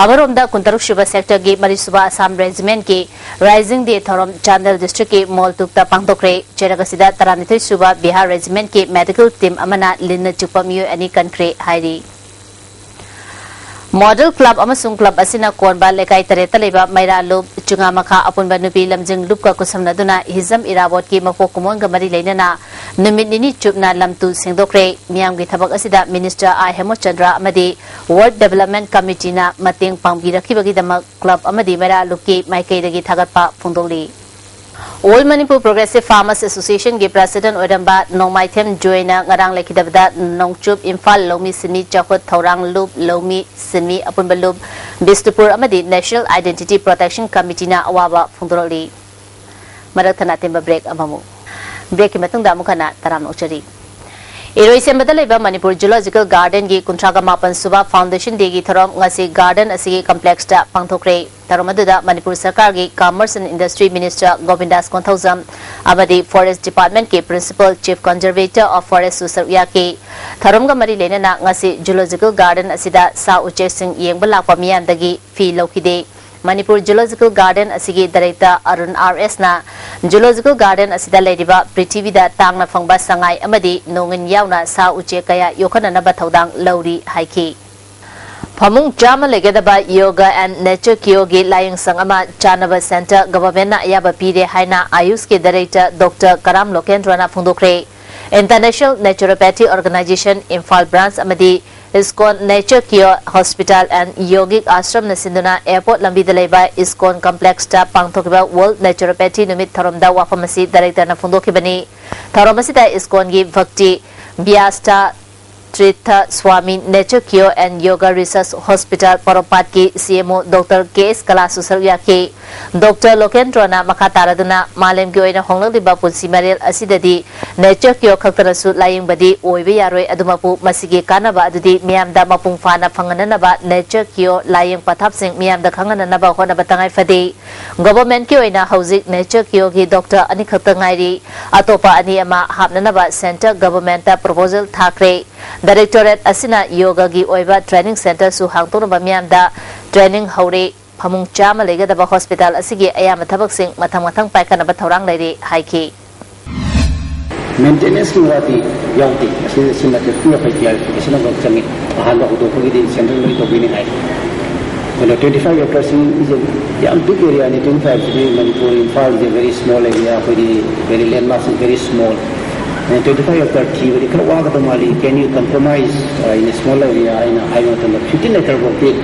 abaromda kuntaruk suba sector gi mari suba Assam regiment ki rising day thorom Chandel district ki moltukta pangthokre cheragasida taranithoi suba Bihar regiment ki medical team amana linna chupamiyo ani country hairi Model Club amasung club asina konba lekai tareta leba maira lub chunga makha apunba nupi lamjing lup ka kusamna duna hizam irabot ki mafok kumon ga mari leinana numit nini chupna lamtu singdokre miyam gi thabak asida Minister I Hemot Chandra amadi World Development Committee na mating pangbi rakhibagi damak club amadi maira lub ki maikei dagi thagatpa phungdoli All Manipur Progressive Farmers Association gi President Odamba Nongmaithem Joina ngarang lekidabda Nongchup Imphal Lomi Simi Chakot Thorang Loop Lomi Simi Apunba Loop Bistupur amadi National Identity Protection Committee na awaba phungdoroli Marathana temba break amamu break ki matungda mukhana taram ochari Eroi sembada leba Manipur Zoological Garden gi kuntraga mapan suba foundation de gi thorom ngasi garden asigi complex ta pangthokre taromaduda Manipur Sarkar gi Commerce and Industry Minister Govindas Konthaujam abadi Forest Department ke Principal Chief Conservator of Forest Susarya ke tharomga mari lenana ngasi Zoological Garden asida sa uchek sing yengba lakpa miyam dagi fi lokhide Manipur Zoological Garden asigi Director Arun RS na Zoological Garden asida lediba Prithivida tangna phangba sangai amadi nongin yauna sa uche kaya yokhana na bathodang lauri haiki Phamung Jama legedaba Yoga and Nature Kyogi Lying Sangama Chanaba Center Government na ayaba pire haina Ayush ke Director Dr. Karam Lokendra na phungdokre International Naturopathy Organization Imphal Branch amadi ISKCON Nature Cure Hospital and Yogic Ashram na sinduna airport lambi dalaiba ISKCON complex ta pangthokba World Naturopathy Numit tharomda wafamasi director na phungdokhibani tharomasi ta ISKCON gi Bhakti Vyasta Tritha Swami Nature Cure and Yoga Research Hospital Poropat ki CMO Dr. K.S. Kalasusarya ke Dr. Lokendra na makataraduna malem gi oina honglaliba punsi marel asidadi Nature Cure khaktarasu laying badi oibe yaroi adumapu masigi kanaba adudi miyamda mapung fana phangananaba Nature Cure laying pathap sing miyamda khangananaba honaba tangai fadi government ki oina hauzik Nature Cure gi Dr. ani khaktangairi atopa ani ama hapnanaba center government ta proposal thakre Directorate asina yoga gi oiba training center su hangtona bamyam da training haure famung chama legadaba hospital asigi ayama thabak-sing mathang-mathang paikhanaba thorang leiri haiki. Maintenance की वादी याउटी ऐसे सिंह के पूरा clarification of चंगे हाल बात तो कोई दिन central में तो भी नहीं है. When 25 acres is a big area, and 25 Manipur in far is a very small area, very landmass is very small. And 25 acres, very Mali, can you compromise in a small area? I know 15 acres of big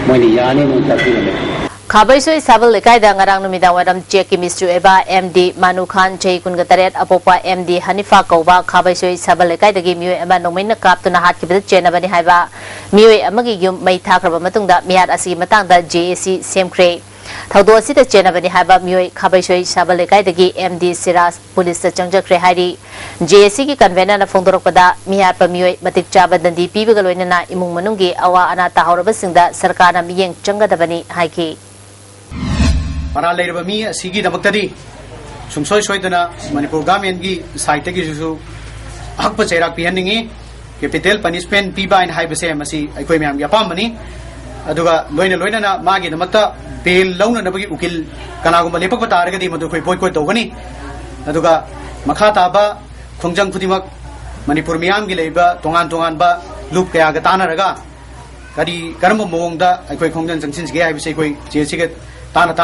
money, Yani, and Khabaisoi Sabal Lekaida ngarang numida waram check Mr. Eba MD Manu Khan Jay Kungataret Apopa MD Hanifa Kauba Khabaisoi Sabal Lekaida gi mioi ama nongmaina kaptuna hat kibet chena bani haiba mioi amagi yum mai thakraba matungda miat asi matangda JAC semkre thaudo asida chena bani haiba mioi Khabaisoi Sabal Lekaida gi MD Siras police ta changjakre hairi JAC gi convener na phongdorokpada miat pa mioi matik chaba dandi pibiga loinana imung manunggi awa ana tahoraba singda sarkarna miyeng changadabani haiki Para later me, Sigi the Bakari, some soy soitana, Manipur Gamian, side take you Akpachera Pianingi, Capital Punishment, Piba and Hibase, Masi, Aquamiam Yapamani, Aduga, Loina, Magi, the Mata, Bail, Lona, Ukil, Kanago Malipa, Targati, Matukai Poiko Togani, Aduga, Makataba, Kongjang Putimak, Manipur Miam Gileba, Tongan Ba, Luke Agatana Raga, Kadi Karamo Monda, Aquay Kongan and Sinski, I say, Jessica. Swasth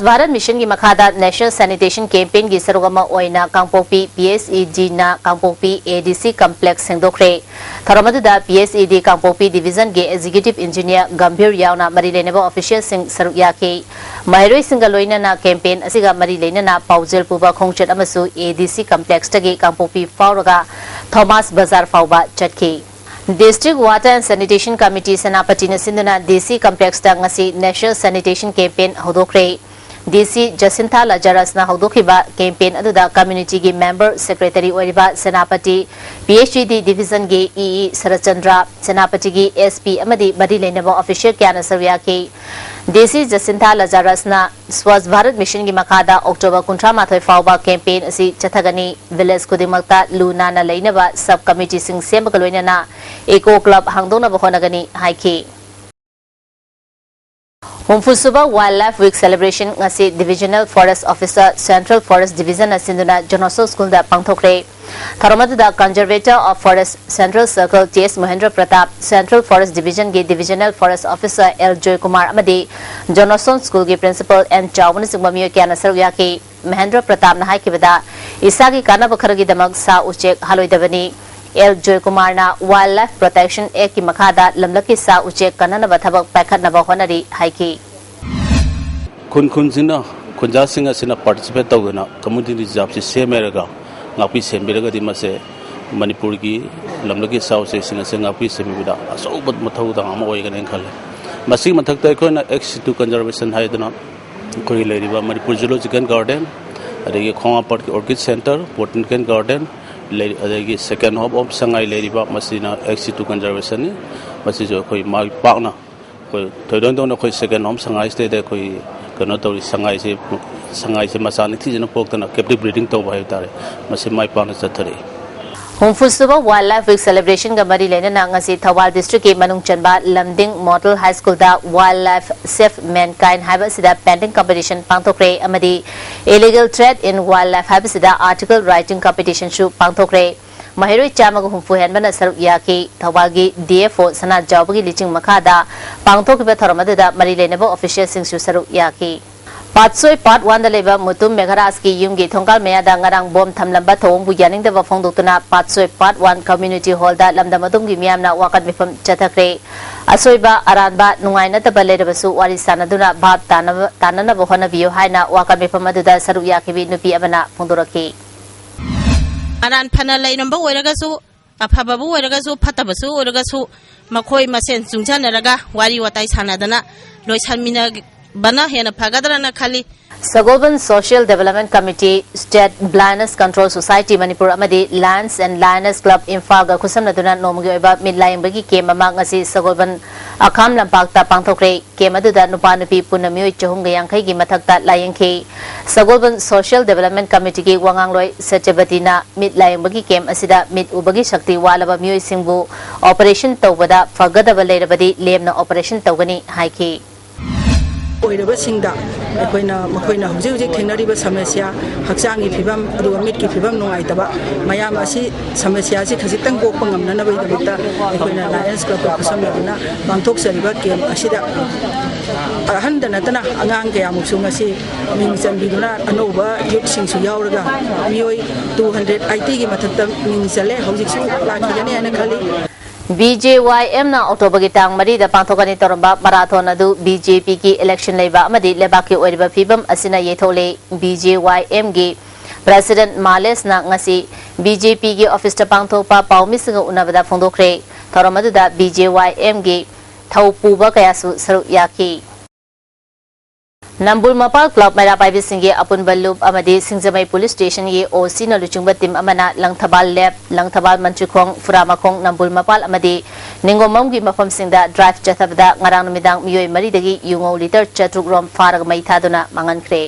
Bharat Mission ki makhada National Sanitation Campaign ki sarugama oina Kangpokpi PSED na Kangpokpi ADC Complex sengdokre. Tharamadda PSED Kangpokpi Division ge Executive Engineer Gambhir yauna mari leneba official sing sarugya ke Mairoi singaloina na campaign asiga mari lena na Paujel Puba Khongchet amasu ADC Complex tagi Kangpokpi fauraga Thomas Bazar fauba chatki. District Water and Sanitation Committee Senapati na sinduna DC Complex ta ngasi National Sanitation Campaign hodokre. DC Jacinta Lajaras na hodokiba campaign aduda community gi member secretary oiriba Senapati PhD Division gi EE Sarachandra Senapati gi SP amadi badi lenaba official kyana sarya ke DC Jacinta Lajaras na Swasth Bharat Mission gi makada October 13 fauba campaign asi chathagani village kudimakta luna na leinaba sub committee sing sembagaloina na Eco Club hangdona bahonagani haike. Humfusuba Wildlife Week celebration ngasi Divisional Forest Officer Central Forest Division na sinduna Jonoso School da pangthokre. Tharamadda Conservator of Forest Central Circle T.S. Mahendra Pratap Central Forest Division ge Divisional Forest Officer L. Joy Kumar amadi Jonoson School ge Principal N. Chawman Singmamiyo kyana sarya ke Mahendra Pratap na haikibada isagi kanaba kharagi damak sa uchek haloidabani L. Joy Kumar na Wildlife Protection Act ki makhada lamlaki sa uchek kanana bathabak paikhatnaba honari haiki. Kun sina kunja singa sina participate tawna community job se semeraga ngapi sembiraga di mase Manipur ki lamlaki sa se singa ngapi semibida asobat mathau da ama oi ganen khale masi mathakta ko na X2 conservation haidana koi leriba Manipur Zoological Garden adegi khonga part orchid center botanical garden adegi second hub of sangai leriba masina X2 conservation ni masi jo koi mal pakna koi thoidon don koi second home sangai state koi kana tori sangai se masani thijena poktana captive breeding to bhai tare masi mai pakna chathare. Humfusuba Wildlife Week celebration ga mari lena na ngasi Thawal district ke manung chanba Lamding Model High School da Wildlife Safe Mankind haiba sida painting competition pangthokre amadi illegal trade in wildlife haiba sida article writing competition shu pangthokre. Mahiroi chamaga humfu henbana saruk yaki Thawalgi DFO sana jawbagi liching makada pangthokbe tharamadda mari lenaba official sing shu saruk yaki. Patsoi Part 1 da leba mutum Megharas ki yumgi thongkal meya da ngarang bom thamlamba thong bu yaning da wa phongdokna Patsoi Part 1 community hall da lamdamadum gi miyamna wakat mifam chathakre asoiba aranba nungaina da balebasu wari sanaduna bhat tanana bohona biyo haina wakat mifam aduda saru yakibi nupi abana phongdoraki aran phana lainamba oiragasu afababu oiragasu phatabasu oiragasu makhoi masen jungjanaraga wari watai sanadana loisanmina bana hena phagadrana khali Sagolban Social Development Committee, State Blindness Control Society Manipur amadi Lions and Lioness Club Imphal ga khusam naduna nomgi oiba midlaying bagi kem ama ngasi Sagolban Akham Lampakta pangthokre kem aduda nupa nupi punna mioi chahum ga yangkai gi mathakta layangkhi Sagolban Social Development Committee gi wangangloi Satyabatina midlaying bagi kem asida mid ubagi shakti walaba mioi singbu operation tawbada fagadaba leirabadi lemna operation tawgani haiki ओइरबसिंदा अखोइना मखोइना हुजिक थेंगनरिबा समस्या हक्चांगी फिबम अदुगा मिटकी फिबम नोंगाइतबा मयाम असि समस्या सि खजितंग कोकपा ngamnanabaidamakta अखोइना Lions club का खसमना पांथोकसरिबा केम असिदा अहंदा नतना अंगांग कयामुसु ngasi Ming चंबिदुना अनोबा youth सिंगसु यावरगा मियोय 280 की मथक्ता Ming चले हुजिकसु लाखिगने अना खली BJYM na October gitang mari da pangthokani toramba marathon adu BJP ki election leiba amadi lebaki oiriba phibam asina yethole BJYM gi President Males na ngasi BJP gi office ta pangthopa pawmisinga unabada phongdokre toramadu da BJYM gi thaupuba kayasu saru yaki Nambul Mapal Club Mera Pai Singe Apun Balub Amadi Singzamai Police Station ye OC na luchungba tim amana Langthabal Lab Langthabal Mantrikhong Furamakong Nambul Mapal Amadi Ningomam gi mafam singda drive chathabda ngarang numidang miyoi mari dagi yungo liter chatrugrom farag mai thaduna mangankre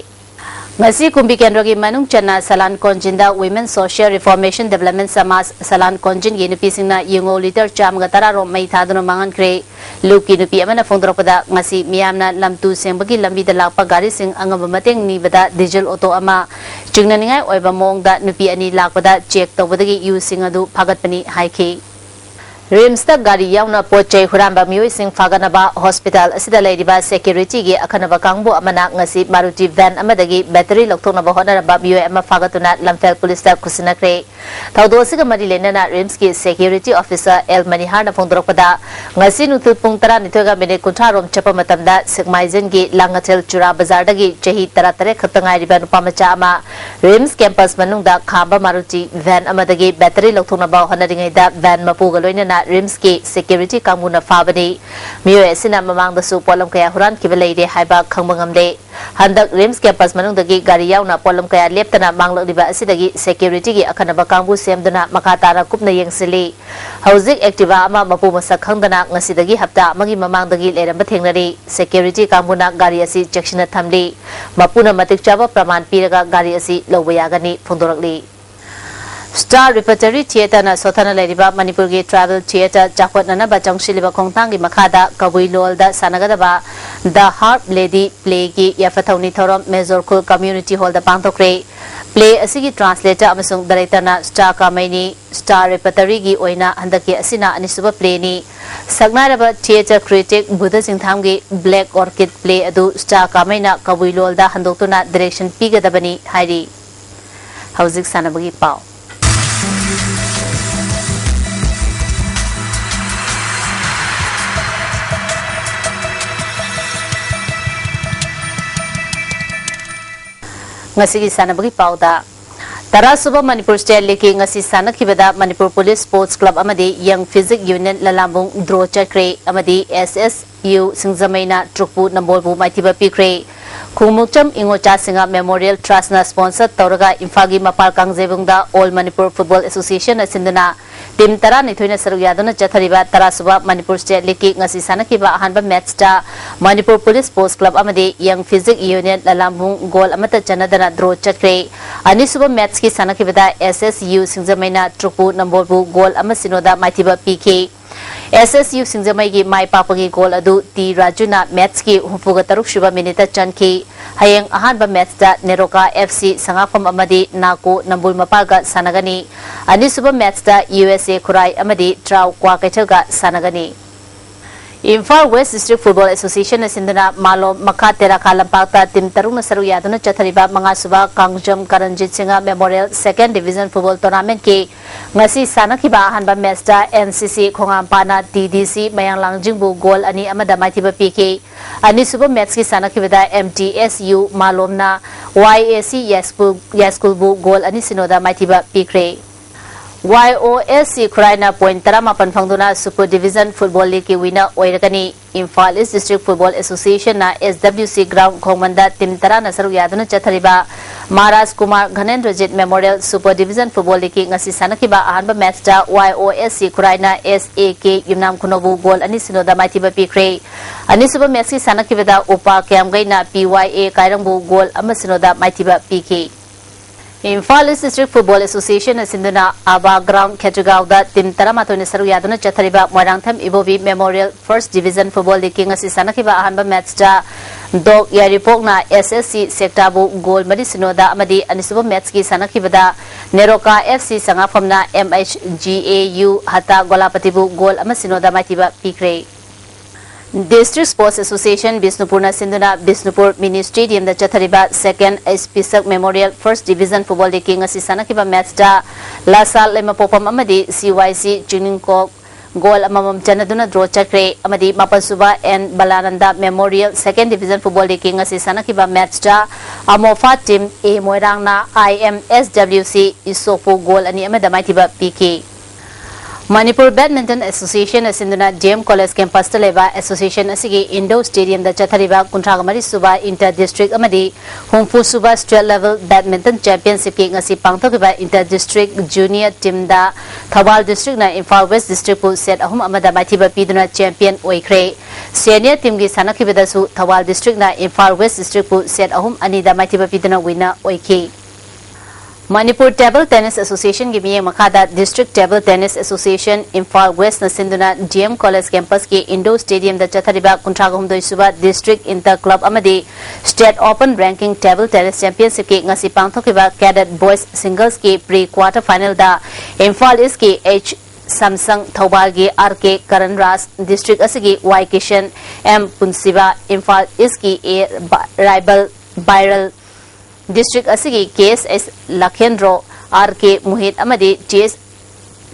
Ngasi kumbi kendra gi manung channa Salan Konjinda Women Social Reformation Development Samas Salan Konjin gi nupi singna yungo liter cham ga tararom mai thaduna mangankre Luki nupi amana phongdropada ngasi miyamna lamtu sengbagi lambi da lakpa gari sing angam mateng ni bada diesel auto ama chingna ningai oiba mongda nupi ani lakpada check tawbadagi yu sing adu phagatpani haiki Rimsta gari yauna pochai huramba mioi sing faganaba hospital asida leiriba security gi akhanaba kangbu amana ngasi Maruti van amadagi battery lokthonaba honaraba mioi ama fagatuna Lamphel police ta kusinakre thawdosiga mari lenana Rims ki security officer El Manihar na phongdropada ngasi nutu pung 12 minute kuntharom chapa matamda Sikmaizen gi Langathel Chura bazar dagi chahi 13 khatangai riba nupamacha ama Rims campus manungda khamba Maruti van amadagi battery lokthonaba honaringai da van mapuga loina Rims ki security kamuna fabani miyo esina mamang da su polam kaya huran kibelai de haiba khangbangam de handak Rims campus manung dagi gari yauna polam kaya leptana manglak diba asidagi security gi akhanaba kambu semdana makatara kupna yengsili hauzik activa ama mapu masak khangdana ngasidagi hapta magi mamang dagi leramba thengnari security kamuna gari asi chekshina thamli mapuna matik chaba praman piraga gari asi lobuyagani phondorakli Star Repertory Theatre na Sothana Leriba Manipur gi Travel Theatre Chakot na bachang siliba khongtang gi makhada Kabui Lol da sanagadaba The Harp Lady Play gi yafathoni thorom Major Khul Community Hall da pangthokre Play asigi translator amasung director na Star Kamaini Star Repertory gi oina handaki asina anisuba play ni Sagnaraba Theatre Critic Buddha Singtham gi Black Orchid Play adu Star Kamaina Kabui Lol da handoktuna direction pigadabani hairi Hauzik sanabagi pau Ngasi sanabagi pauda Tara suba Manipur State League ngasi sanakibada Manipur Police Sports Club amadi Young Physics Union lalambung draw chakre amadi SSU Singzamaina Trukpu Nambolbu maitiba pikre Kumukcham Ingocha Singa Memorial Trust na sponsor Tauraga Infagi Mapal Kangjebungda All Manipur Football Association asindana Tim Tara Nithuina Saruyaduna Chathariba Tara Suba Manipur State League ngasi sanakiba ahanba match ta Manipur Police Sports Club amadi Young Physics Union lalambung goal amata chanadana draw chakre ani suba match ki sanakibada SSU Singzamaina Trukpu Nambolbu goal amasinoda maitiba PK SSU Singzamai gi mai papagi goal adu T Rajuna match ki humpuga taruk shuba minute chanki hayeng ahanba match da Neroka FC sangapam amadi Nako Nambul Mapalga sanagani ani suba match da USA Kurai amadi Trau Kwa Kaithaga sanagani Imphal West District Football Association asindana Malo Makha Tera Kalampakta Tim Tarung Nasaru Yaduna Chathariba Manga Suba Kangjam Karanjit Singha Memorial 2nd Division Football Tournament ki ngasi sanakiba hanba match da NCC Khongampana TDC Mayang Langjingbu goal ani amada maitiba PK ani suba match ki sanakibada MTSU Malomna YAC Yaskulbu goal ani sinoda maitiba PK YOSC Kraina point 18 phangduna Super Division Football League winner oiragani Imphal East District Football Association na SWC Ground Khongmanda Team Tara na saru yaduna chathariba Maharaj Kumar Ghanendrajit Memorial Super Division Football League ngasi sanakiba ahanba match da YOSC Kuraina SAK Yumnam Kunobu goal ani sinoda maitiba pikre ani suba match ki sanakibada Upa Kyamgai na PYA Kairangbu goal ama sinoda maitiba PK Imphal East District Football Association asinduna Aba Ground Khetugauda Team Taramato ni saru yaduna chathariba Moirangtham Ibobi Memorial First Division Football League ngasi sanakiba ahanba match da Dog Yaripok na SSC Sektabu goal mari sinoda amadi anisuba match ki sanakibada Neroka FC Sangafamna MHGAU Hata Golapatibu goal ama sinoda maitiba pikre District Sports Association Bisnupur na sinduna Bisnupur Mini Stadium da chathariba Second Spisak Memorial First Division Football League ngasi sanakiba match da Lasal Lemapopam amadi CYC Juningkok goal amamam chanaduna draw chakre amadi Mapasuba and Balananda Memorial Second Division Football League ngasi sanakiba match da Amofa Team A Moirang na IMSWC Isopo goal ani amada maitiba PK Manipur Badminton Association asinduna DM College Campus taleba Association asigi Indo Stadium da chathariba Kuntragamari Suba Inter District amadi Hungfu Suba State Level Badminton Championship ki ngasi pangthokiba Inter District Junior Team da Thawal District na Imphal West District pu set ahum amada maithiba piduna champion oikre Senior Team gi sanakibada su Thawal District na Imphal West District pu set ahum ani da maithiba piduna winner oiki Manipur Table Tennis Association gi miye makada District Table Tennis Association Imphal West na sinduna DM College Campus ki Indo Stadium da chathariba Kuntragahum doi suba District Inter Club amadi State Open Ranking Table Tennis Championship ki ngasi pangthokiba Cadet Boys Singles ki pre-quarter final da Imphal East ki H Samsung Thawbalgi RK Karan Ras District asigi Y Kishan M Punsiba Imphal East ki A Rival Viral District asigi KSS Lakhendro RK Muhit amadi JS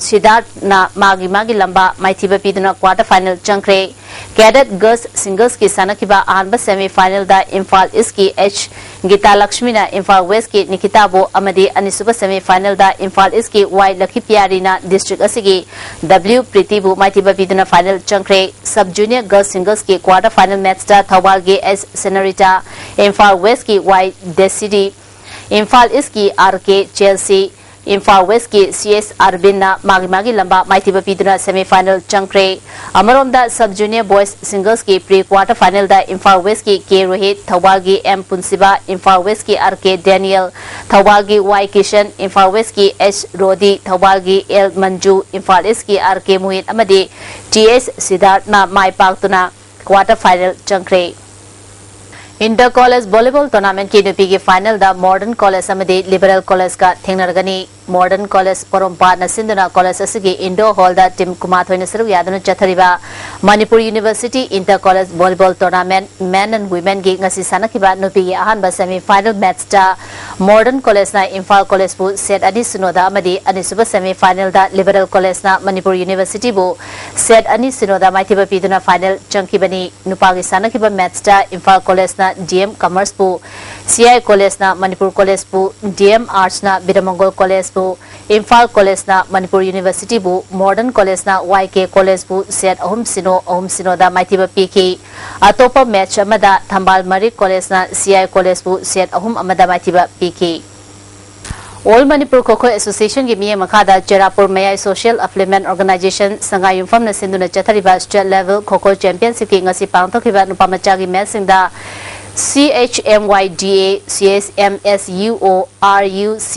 Siddharth na magi lamba maithiba piduna quarter final chankre Cadet Girls Singles ki sanakiba ahanba semi final da Imphal East ki H Gita Lakshmi na Imphal West ki Nikita Bo amadi anisuba semi final da Imphal East ki Y Lucky Pyari na district asigi W Priti Bu maithiba piduna final chankre Sub Junior Girls Singles ki quarter final match da Thawal ge S Senorita Imphal West ki Y Desidi Imphal East ki RK Chelsea Imphal West ki CS Arbin na magi lamba maithiba piduna semi final chankre amarom da Sub Junior Boys Singles ki pre quarter final da Imphal West ki K Rohit Thawal gi M Punsiba Imphal West ki RK Daniel Thawal gi Y Kishan Imphal West ki H Rodi Thawal gi L Manju Imphal East ki RK Muhit amadi TS Siddharth na mai paktuna quarter final chankre Inter College Volleyball Tournament की नुपी की final दा Modern College amadi Liberal College का थेंगनरगनी Modern College Porompa Nasinduna College asigi Indoor Hall da Team Kumathoi nasaru yaduna chathariba Manipur University Inter College Volleyball Tournament Men and Women gi ngasi sanakiba nupi gi ahanba semi final match da Modern College na Imphal College bu set ani sinoda amadi anisuba semi final da Liberal College na Manipur University bu set ani sinoda maithiba piduna final chankibani nupa gi sanakiba match da Imphal College na DM Commerce bu CI College na Manipur College bu DM Arts na Biramangol College bu Imphal College na Manipur University bu Modern College na YK College bu set ahum sino da maithiba PK atopa match amada Thambal Mari College na CI College bu set ahum amada maithiba PK All Manipur Kho Association gi miye makada Cherapur Mayai Social Affluent Organization Sangai Yumfam na sinduna chathariba state level Kho Championship ki ngasi pangthokiba nupamacha gi match singda CHMYDA CSMSUO RUC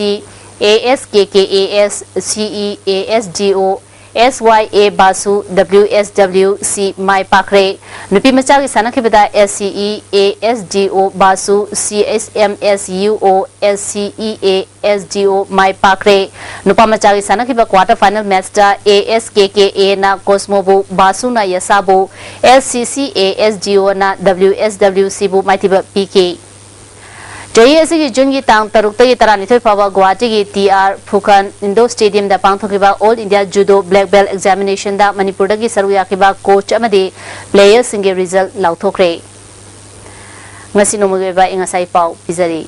ASKKAS CEASDO SYA Basu WSWC Mai Pakre Nupi Machagi Sanakibada SCEASDO Basu CSMSUO SCEASDO Mai Pakre Nupa Machagi Sanakiba quarter final match da ASKKA na Cosmobu Basu na Yasabu SCCASDO na WSWC Bu Maitiba PK JSC Jungi Tang Tarukta Taranitoi Pava Guwahati TR Phukan Indo Stadium da Pangthokiba All India Judo Black Belt Examination da Manipur da Saruyakiba coach amadi players singe result lauthokre ngasi nomugeba ingasai pau pizari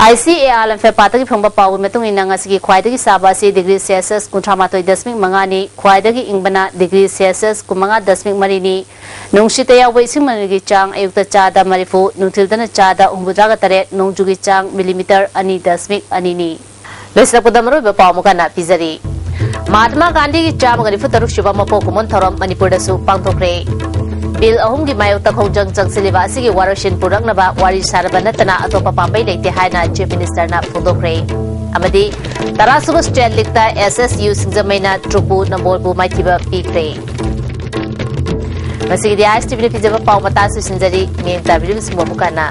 ICAR lamfe patagi phongba pawu metung ina ngasigi khwaidagi saba si degree Celsius 38.8 ni khwaidagi ingbana degree Celsius 9.3 ni nungshita yawi singmanigi chang ayukta chada marifu nungthildana chada umbudraga tare nungjugi chang millimeter 2.2 ni lesapudamro be pawu kana pizari Mahatma Gandhi ki cham gani futaruk shuba mapo kumon thorom Manipur da su pangthokre Bill ahum gi mayokta khongjang changsiliba asigi warashin puraknaba wari saraba natana atopa pambai leite haina chief minister na phudokre amadi tarasuba state likta SSU singjamaina trupu nambolbu maithiba pikre masigi ISTV pijaba pawmata su sinjari ngem tabiri sumbu kana